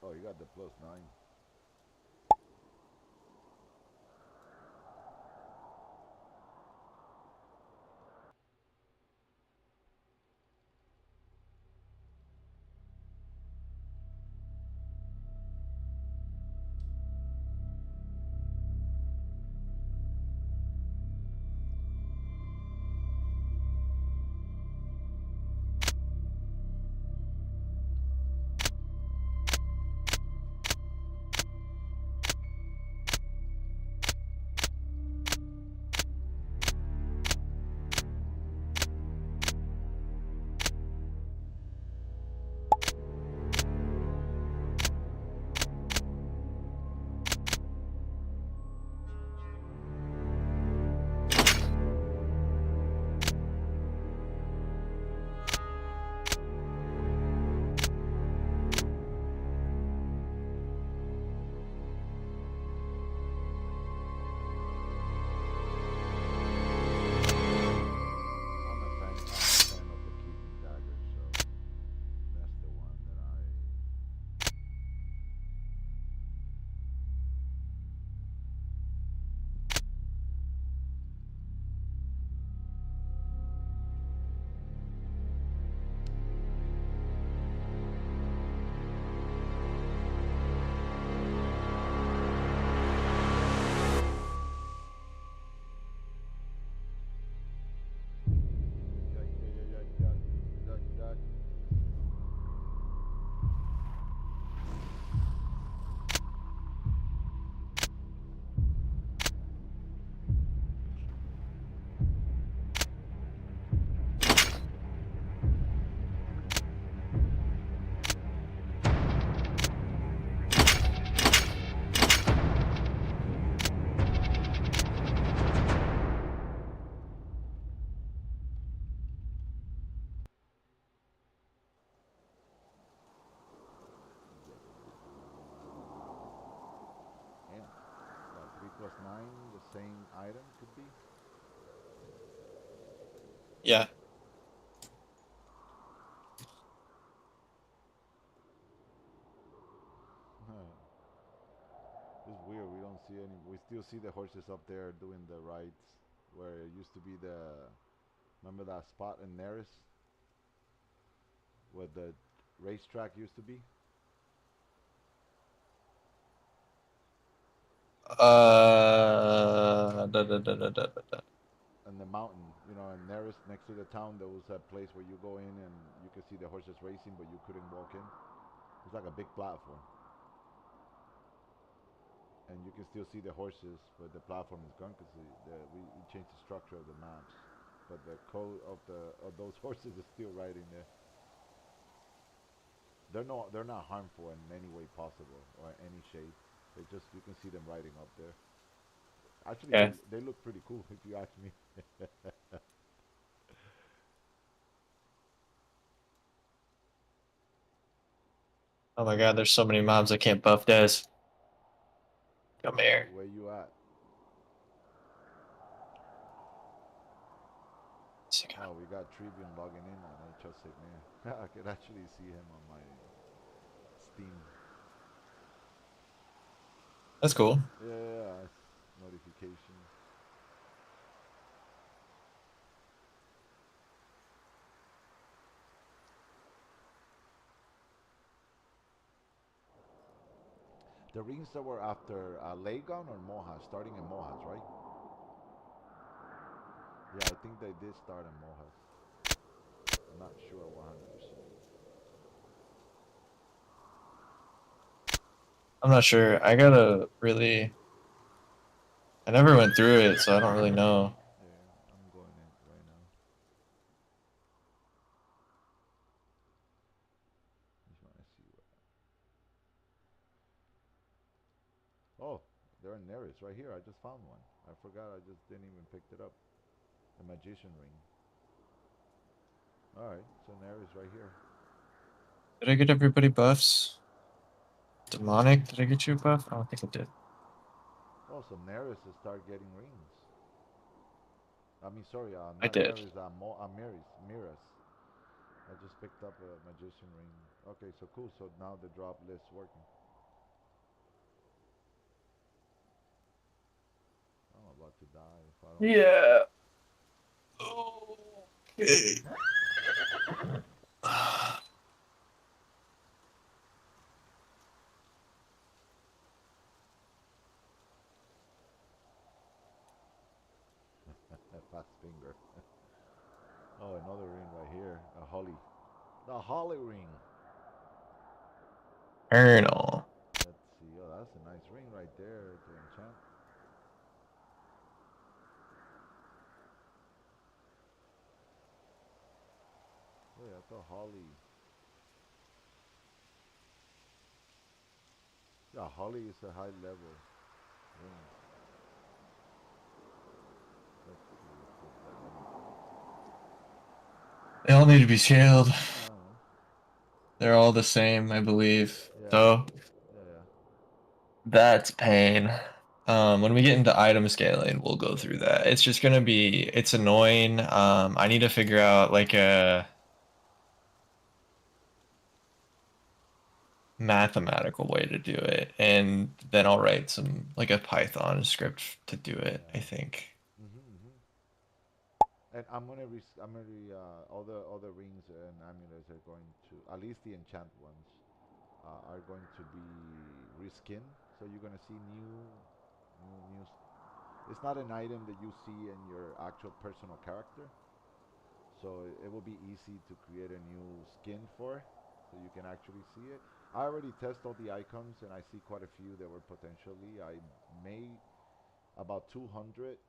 oh, you got the +9. same item could be. Yeah. It's weird. We don't see any. We still see the horses up there doing the rides where it used to be the. Remember that spot in Neris where the racetrack used to be? Da. In the mountain, you know, in Neris, next to the town, there was that place where you go in and you could see the horses racing, but you couldn't walk in. It's like a big platform, and you can still see the horses, but the platform is gone because we changed the structure of the maps, but the code of those horses is still right in there. They're not harmful in any way possible or any shape. They just you can see them riding up there. Actually, Okay. they look pretty cool if you ask me. Oh my god, there's so many mobs I can't buff this. Come here. Where you at? Oh, we got Tribune logging in on Age of Cignare. I could actually see him on my Steam. That's cool. Yeah, notifications. The rings that were after Lagon or Mohas, starting in Mohas, right? Yeah, I think they did start in Mohas. I'm not sure 100%. I'm not sure. I gotta really. I never went through it, so I don't really know. Yeah, I'm going in right now. Just want to see what. Oh, they're in Neris right here. I just found one. I forgot. I just didn't even pick it up. The magician ring. All right, so Neris right here. Did I get everybody buffs? Demonic, did I get you a buff? I don't think I did. Oh, so Neris to start getting rings. I mean, sorry, I not did. Neris, Miras. I just picked up a magician ring. Okay, so cool. So now the drop list working. I'm about to die if I don't. Yeah. Okay. Fast finger. Oh, another ring right here. A holly. The holly ring. Colonel. Let's see. Oh, that's a nice ring right there to enchant. Oh yeah, that's a holly. Yeah, holly is a high level ring. Let's see if this does anything. They all need to be scaled. I don't know. They're all the same, I believe. Yeah, So yeah, yeah. that's pain. When we get into item scaling, we'll go through that. It's just gonna be, it's annoying. I need to figure out like a mathematical way to do it, and then I'll write some like a Python script to do it, I Yeah. think. Mhm. And I'm gonna all the rings and amulets are going to at least the enchant ones are going to be reskinned. So you're gonna see new. It's not an item that you see in your actual personal character, so it will be easy to create a new skin for, so you can actually see it. I already tested all the icons and I see quite a few that were potentially. I made about 200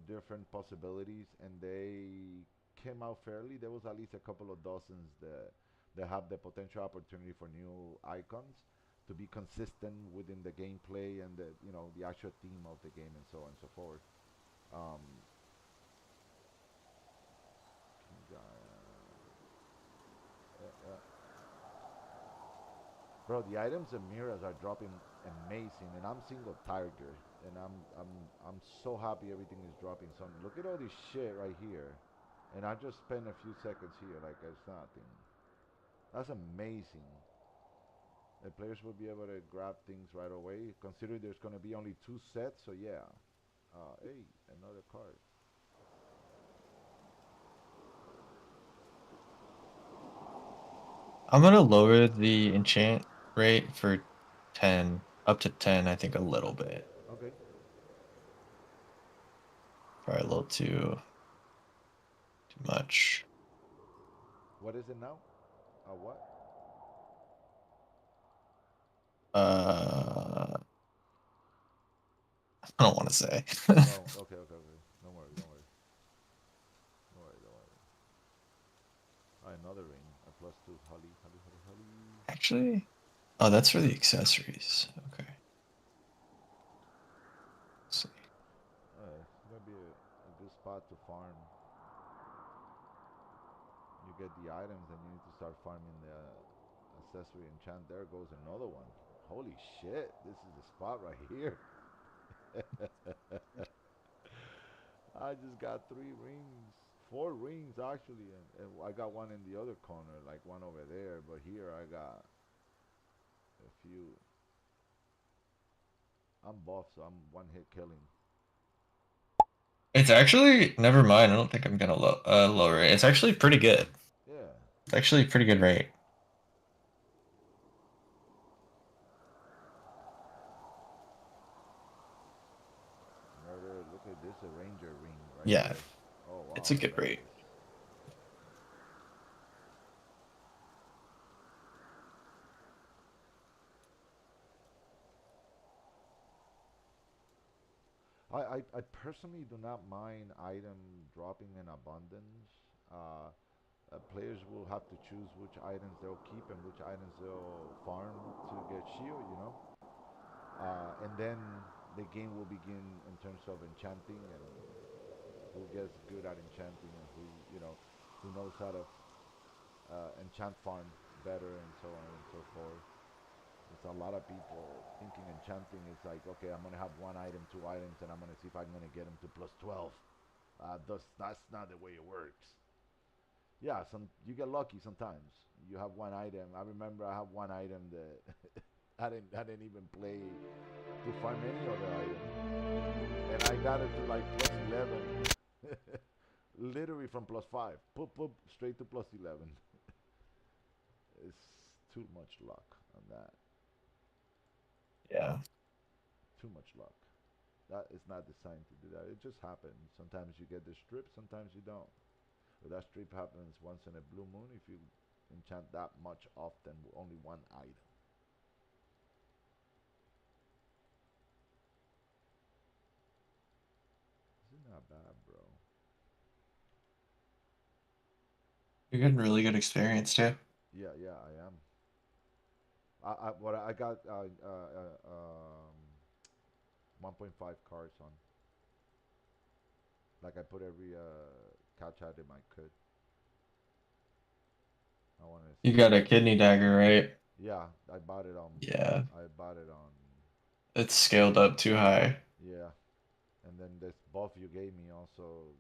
different possibilities and they came out fairly. There was at least a couple of dozens that have the potential opportunity for new icons to be consistent within the gameplay and the actual theme of the game and so on and so forth. Um, uh, uh, Bro, the items and mirrors are dropping amazing. And I'm single tiger, and I'm so happy everything is dropping something. Look at all this shit right here, and I just spent a few seconds here like it's nothing. That's amazing. The players will be able to grab things right away. Considering there's gonna be only two sets, so yeah. Hey, another card. I'm gonna lower the enchant rate for 10, up to 10, I think a little bit. Okay. Probably a little too much. What is it now? What? Uh, I don't want to say. Oh, okay, okay, okay. Don't worry, don't worry, don't worry, don't worry. Another ring. A plus two. Holly, holly, holly, holly. Actually, oh, that's for the accessories. Okay. Let's see. It's gonna be a good spot to farm. You get the items, and you need to start farming the accessory enchant. There goes another one. Holy shit! This is the spot right here. I just got three rings, four rings actually, and I got one in the other corner, like one over there. But here I got a few. I'm buff, so I'm one hit killing. It's actually, never mind. I don't think I'm gonna lower it. It's actually pretty good. Yeah. It's actually a pretty good rate. Murder. Look at this, a ranger ring right Yeah, here. Oh it's wow, a look good at rate. this. I personally do not mind item dropping in abundance. Uh, Players will have to choose which items they'll keep and which items they'll farm to get shield, you know. And then the game will begin in terms of enchanting and who gets good at enchanting and who, you know, who knows how to enchant farm better and so on and so forth. There's a lot of people thinking enchanting is like, okay, I'm gonna have one item, two items, and I'm gonna see if I'm gonna get them to plus 12. That's not the way it works. Yeah, some you get lucky sometimes. You have one item. I remember I have one item that I didn't even play to farm any other item, and I got it to like plus 11, literally from plus 5, poop poop straight to plus 11. It's too much luck on that. Yeah. Too much luck. That is not designed to do that. It just happens. Sometimes you get the strip, sometimes you don't. But that strip happens once in a blue moon if you enchant that much often with only one item. This is not bad, bro. You're getting really good experience too. Yeah, yeah, I am. What I got 1.5 cards on. Like I put every catch item I could. I wanted to You see. got a kidney dagger, right? Yeah, I bought it on. Yeah. I bought it on. It's scaled up too high. Yeah, and then this buff you gave me also.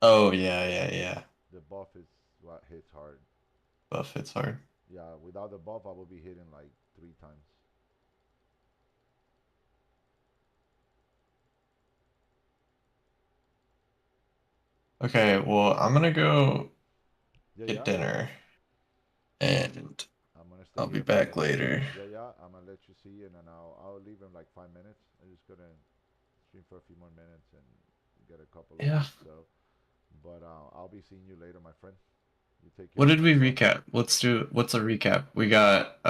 Oh, yeah, yeah, yeah. The buff is what hits hard. Buff hits hard. Yeah, without the buff, I would be hitting like three times. Okay, well, I'm gonna go Yeah, get yeah. dinner and I'm gonna stay I'll be here for a back little bit. later. Yeah, yeah. I'm gonna let you see, and then I'll leave in like 5 minutes. I'm just gonna stream for a few more minutes and get a couple of Yeah. things. So, but I'll be seeing you later, my friend. You take care What of did we yourself. recap? What's a recap? We got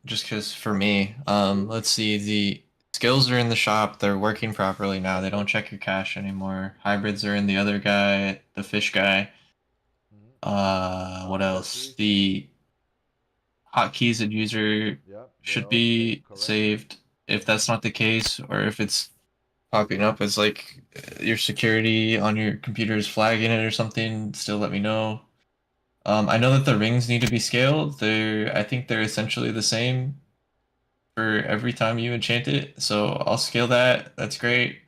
just cause for me, let's see, the skills are in the shop, they're working properly now. They don't check your cache anymore. Hybrids are in the other guy, the fish guy. Hmm. What else? Accessories. The hotkeys and user Yep, they're should all saved be correctly. saved. If that's not the case, or if it's popping up as like your security on your computer is flagging it or something, still let me know. I know that the rings need to be scaled. I think they're essentially the same. for every time you enchant it. So I'll scale that. That's great.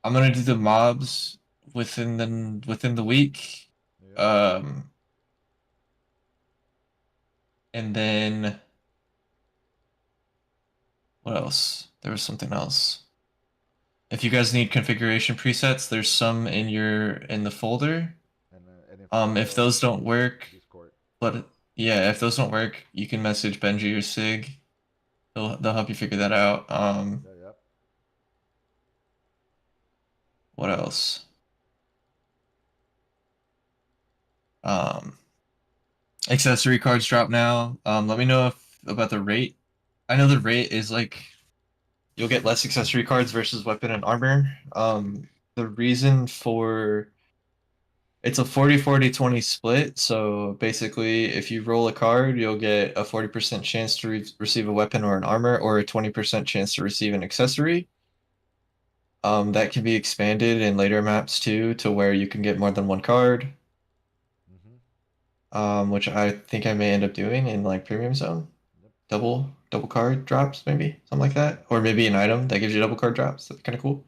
I'm gonna do the mobs within the week. Yep. Um, and then what else? There was something else. If you guys need configuration presets, there's some in the folder. And if not, If they're on those the don't work, Discord. but yeah, if those don't work, you can message Benji or Sig. They'll help you figure that out. Yeah, yep. What else? Um, Accessory cards drop now. Let me know if about the rate. I know the rate is like you'll get less accessory cards versus weapon and armor. The reason for it's a 40-40-20 split. So basically, if you roll a card, you'll get a 40% chance to receive a weapon or an armor, or a 20% chance to receive an accessory. That can be expanded in later maps too, to where you can get more than one card. Mm-hmm. Which I think I may end up doing in like Premium Zone. Yep. Double card drops, maybe something like that, or maybe an item that gives you double card drops. That's kind of cool.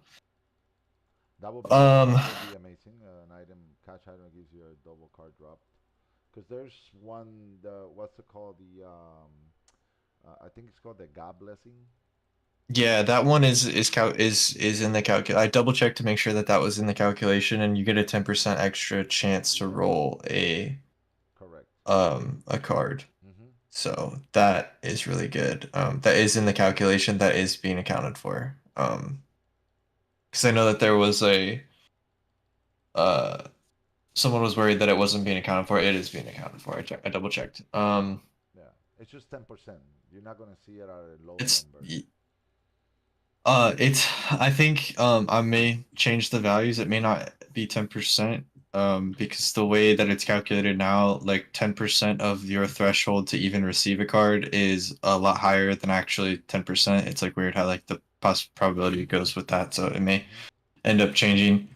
Um, That would be amazing. An item cash item gives you a double card drop. Because there's one, the what's it called? I think it's called the God Blessing. yeah, that one is in the calcul. I double checked to make sure that that was in the calculation, and you get a 10% extra chance to Yep, roll correct. a card. Mm-hmm. So that is really good. That is in the calculation. That is being accounted for. Because I know that there was a uh someone was worried that it wasn't being accounted for. It is being accounted for. I double checked. Yeah, it's just 10%. You're not gonna see it at a low It's number. it's I think I may change the values. It may not be 10%, because the way that it's calculated now, like 10% of your threshold to even receive a card is a lot higher than actually 10%. It's like weird how like the probability goes with that. So it may Mm-hmm. end up changing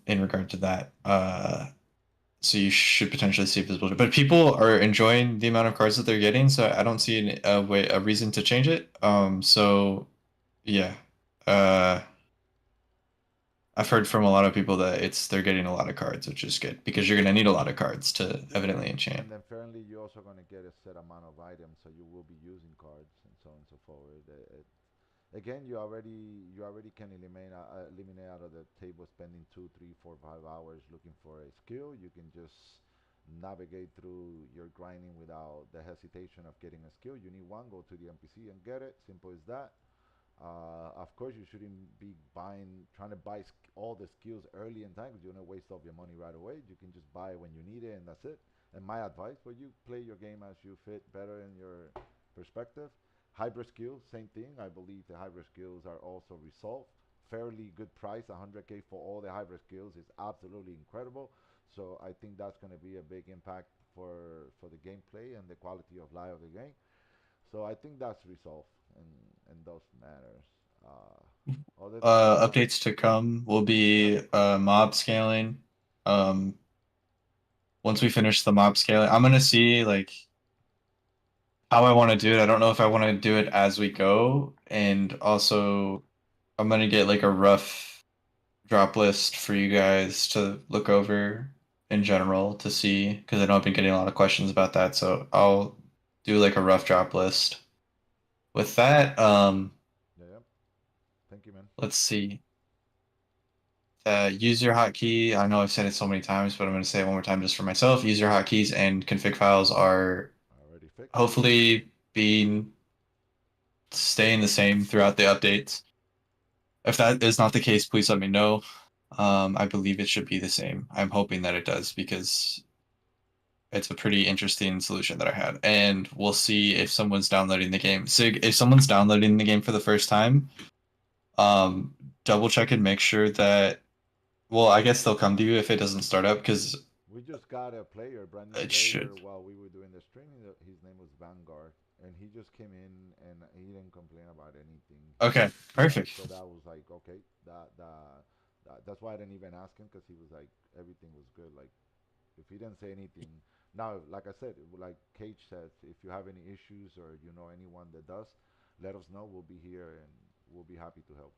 in regard to that. So you should potentially see visibility. But people are enjoying the amount of cards that they're getting, so I don't see a reason to change it. So yeah. Uh, I've heard from a lot of people that they're getting a lot of cards, which is good because you're gonna need a lot of cards to Yeah, evidently enchant. and then fairly, you're also gonna get a set amount of items, so you will be using cards and so on and so forward. Again, you already can eliminate out of the table spending 2, 3, 4, 5 hours looking for a skill. You can just navigate through your grinding without the hesitation of getting a skill. You need one, go to the NPC and get it. Simple as that. Of course, you shouldn't be trying to buy all the skills early in time because you're gonna waste all your money right away. You can just buy it when you need it, and that's it. And my advice for you: play your game as you fit better in your perspective. Hybrid skills, same thing. I believe the hybrid skills are also resolved. Fairly good price, 100K for all the hybrid skills is absolutely incredible. So I think that's going to be a big impact for the gameplay and the quality of life of the game. So I think that's resolved in those matters. Other than that, Updates to come will yep. be mob scaling. Um, Once we finish the mob scaling, I'm gonna see like how I want to do it. I don't know if I want to do it as we go, and also I'm gonna get like a rough drop list for you guys to look over in general to see because I know I've been getting a lot of questions about that. So I'll do like a rough drop list. With that, Yeah, yep. Thank you, man. let's see. Use your hotkey. I know I've said it so many times, but I'm going to say it one more time just for myself. Use your hotkeys and config files are Already fixed. hopefully being staying the same throughout the updates. If that is not the case, please let me know. I believe it should be the same. I'm hoping that it does because it's a pretty interesting solution that I had. And we'll see if someone's downloading the game. Sig, if someone's downloading the game for the first time, um, double check and make sure that, well, I guess they'll come to you if it doesn't start up because We just got a player, brand new it should. player, while we were doing the streaming. His name was Vanguard, and he just came in and he didn't complain about anything. Okay, perfect. So that was like okay. That's why I didn't even ask him because he was like everything was good. Like if he didn't say anything, Now, like I said, like Cage says, if you have any issues or you know anyone that does, let us know. We'll be here and we'll be happy to help.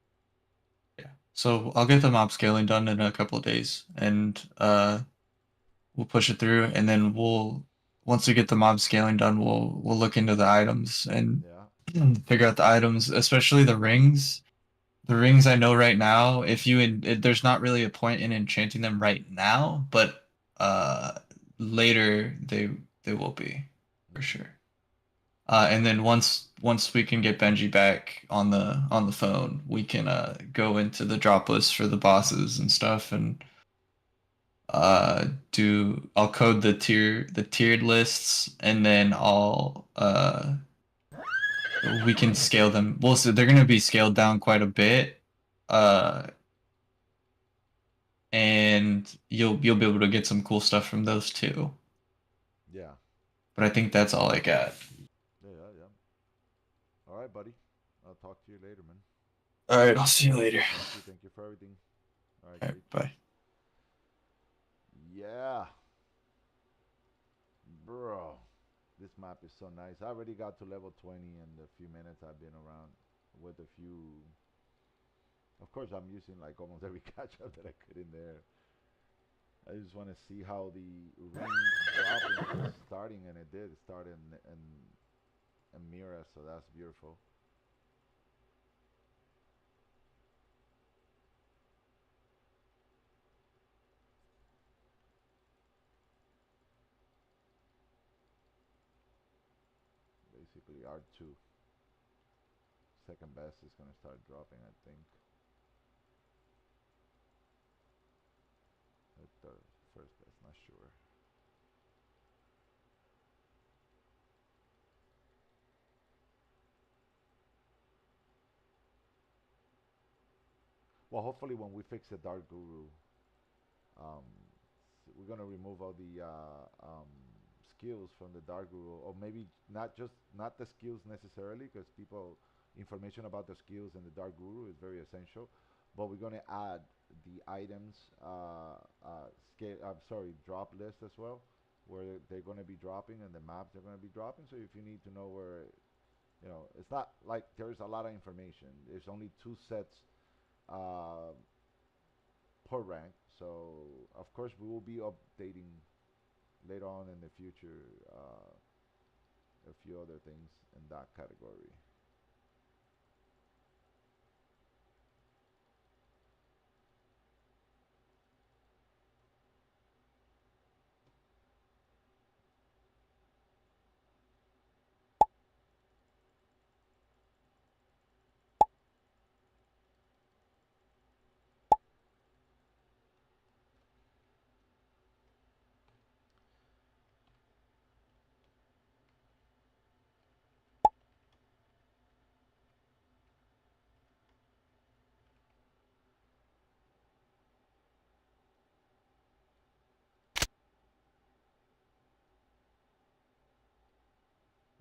Yeah. So I'll get the mob scaling done in a couple of days, and we'll push it through, and then we'll once we get the mob scaling done, we'll look into the items and Yeah, figure out the items, especially the rings. The rings I know right now, if you there's not really a point in enchanting them right now, but later they will be for mm-hmm. sure. And then once we can get Benji back on the phone, we can go into the drop list for the bosses and stuff, and do I'll code the tiered lists, and then I'll we can scale them. Well, so they're gonna be scaled down quite a bit. Uh, and you'll be able to get some cool stuff from those too. Yeah, But I think that's all I got. yeah, yeah, yeah. All right, buddy. I'll talk to you later, man. All right, I'll see you later. Thank you. Thank you for everything. All right, All right, Cage. bye. Yeah, bro. This map is so nice. I already got to level 20 in the few minutes I've been around with a few. Of course, I'm using like almost every catch up that I could in there. I just want to see how the ring dropping is starting, and it did start in Mira, so that's beautiful. Basically, R2. Second best is going to start dropping, I think. Third, first best, not sure. Well, hopefully, when we fix the Dark Guru, um, we're gonna remove all the skills from the Dark Guru, or maybe not the skills necessarily, because people information about the skills in the Dark Guru is very essential. But we're gonna add the items scale. I'm sorry, drop list as well, where they're gonna be dropping and the maps are gonna be dropping. So if you need to know where, it's not like there's a lot of information. There's only two sets uh, per rank. So of course we will be updating later on in the future a few other things in that category.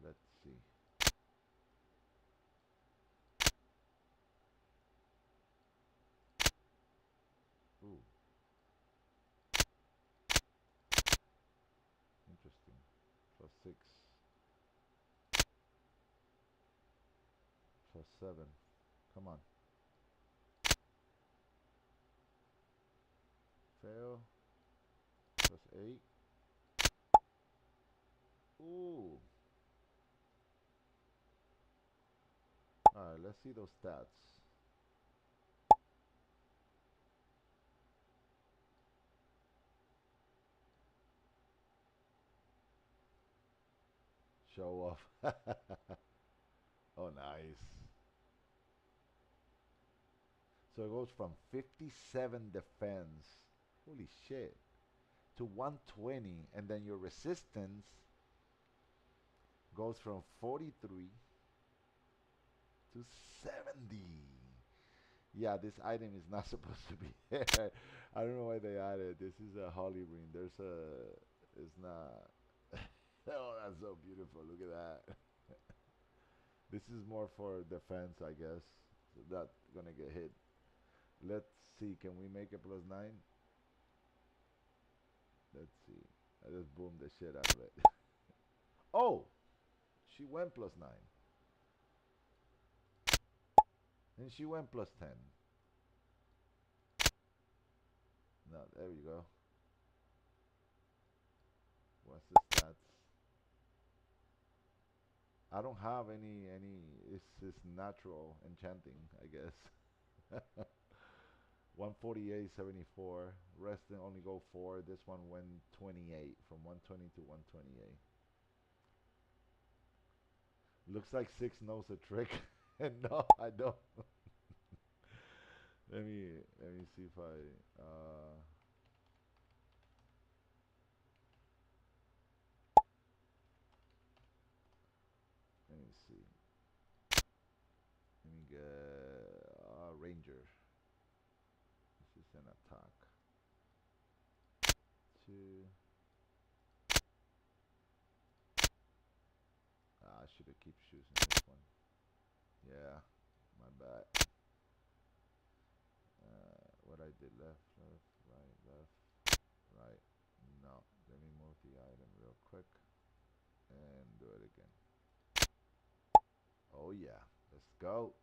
Let's see. Ooh, interesting. Plus six, plus seven. Come on. Fail. Plus eight. Ooh. All right. Let's see those stats. Show off. Oh, nice. So it goes from 57 defense. Holy shit. To 120, and then your resistance goes from 43 to 70. Yeah, this item is not supposed to be here. I don't know why they added. This is a holly ring. There's a. It's not. Oh, that's so beautiful. Look at that. This is more for defense, I guess. So not gonna get hit. Let's see. Can we make it plus nine? Let's see. I just boomed the shit out of it. Oh, she went plus 9. And she went plus 10. No, there you go. What's the stats? I don't have any. It's natural enchanting, I guess. 148.74. Resting only go 4. This one went 28 from 120 to 128. Looks like Six knows a trick. And no, I don't. Let me see if I let me see. Let me get Ranger. This is an attack. Two. I should have keep choosing this one. Yeah, my bad. What I did left, left, right, left, right. No, let me move the item real quick and do it again. Oh yeah, let's go.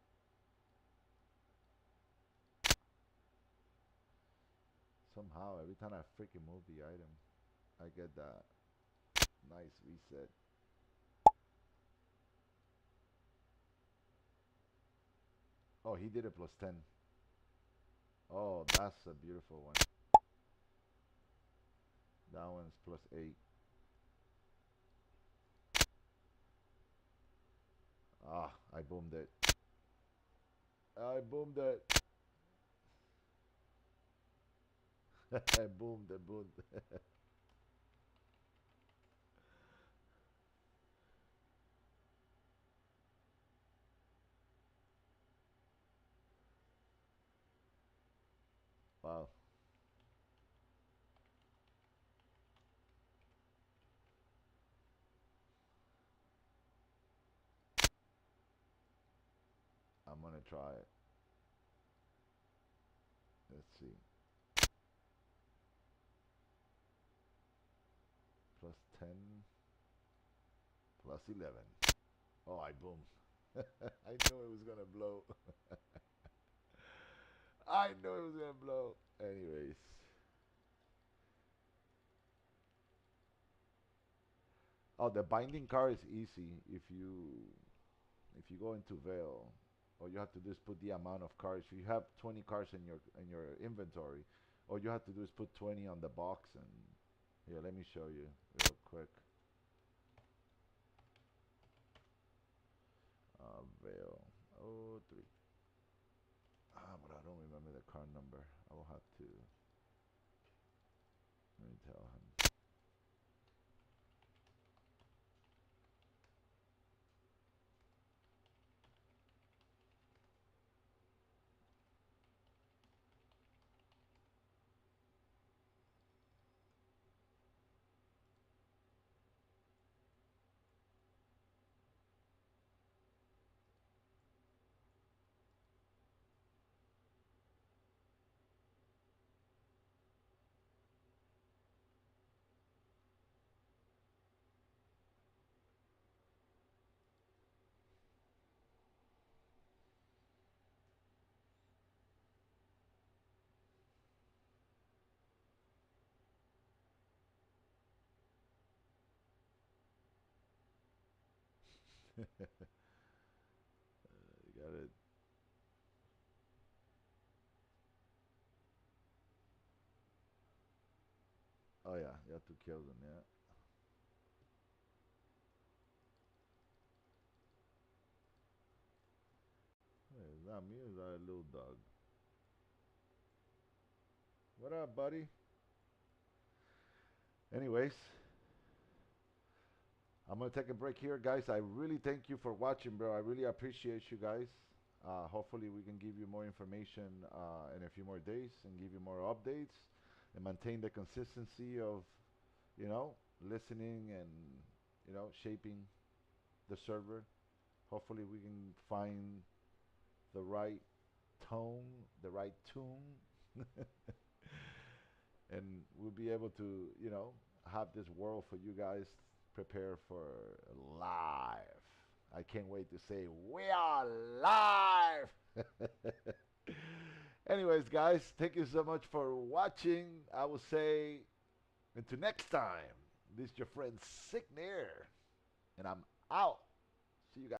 Somehow, every time I freaking move the item, I get that nice reset. Oh, he did it plus 10. Oh, that's a beautiful one. That one's plus 8. Ah, I boomed it. I boomed it. I boomed it, boomed. Wow, I'm gonna try it. Let's see. Plus 10, plus 11. Oh, I boomed. I knew it was gonna blow. I knew it was gonna blow. Anyways. Oh, the binding card is easy if you go into Veil. All you have to do is put the amount of cards. If you have 20 cards in your inventory, all you have to do is put 20 on the box and here, let me show you real quick. Veil. Oh, three. But I don't remember the card number. I will have to. Let me tell him. You got it. Oh yeah, you have to kill them. Yeah. Hey, is that me or is that a little dog? What up, buddy? Anyways, I'm gonna take a break here, guys. I really thank you for watching, bro. I really appreciate you guys. Hopefully, we can give you more information in a few more days and give you more updates and maintain the consistency of, listening and shaping the server. Hopefully, we can find the right tone, the right tune, and we'll be able to, have this world for you guys. Prepare for live. I can't wait to say we are live. Anyways, guys, thank you so much for watching. I will say until next time. This is your friend Cignare, and I'm out.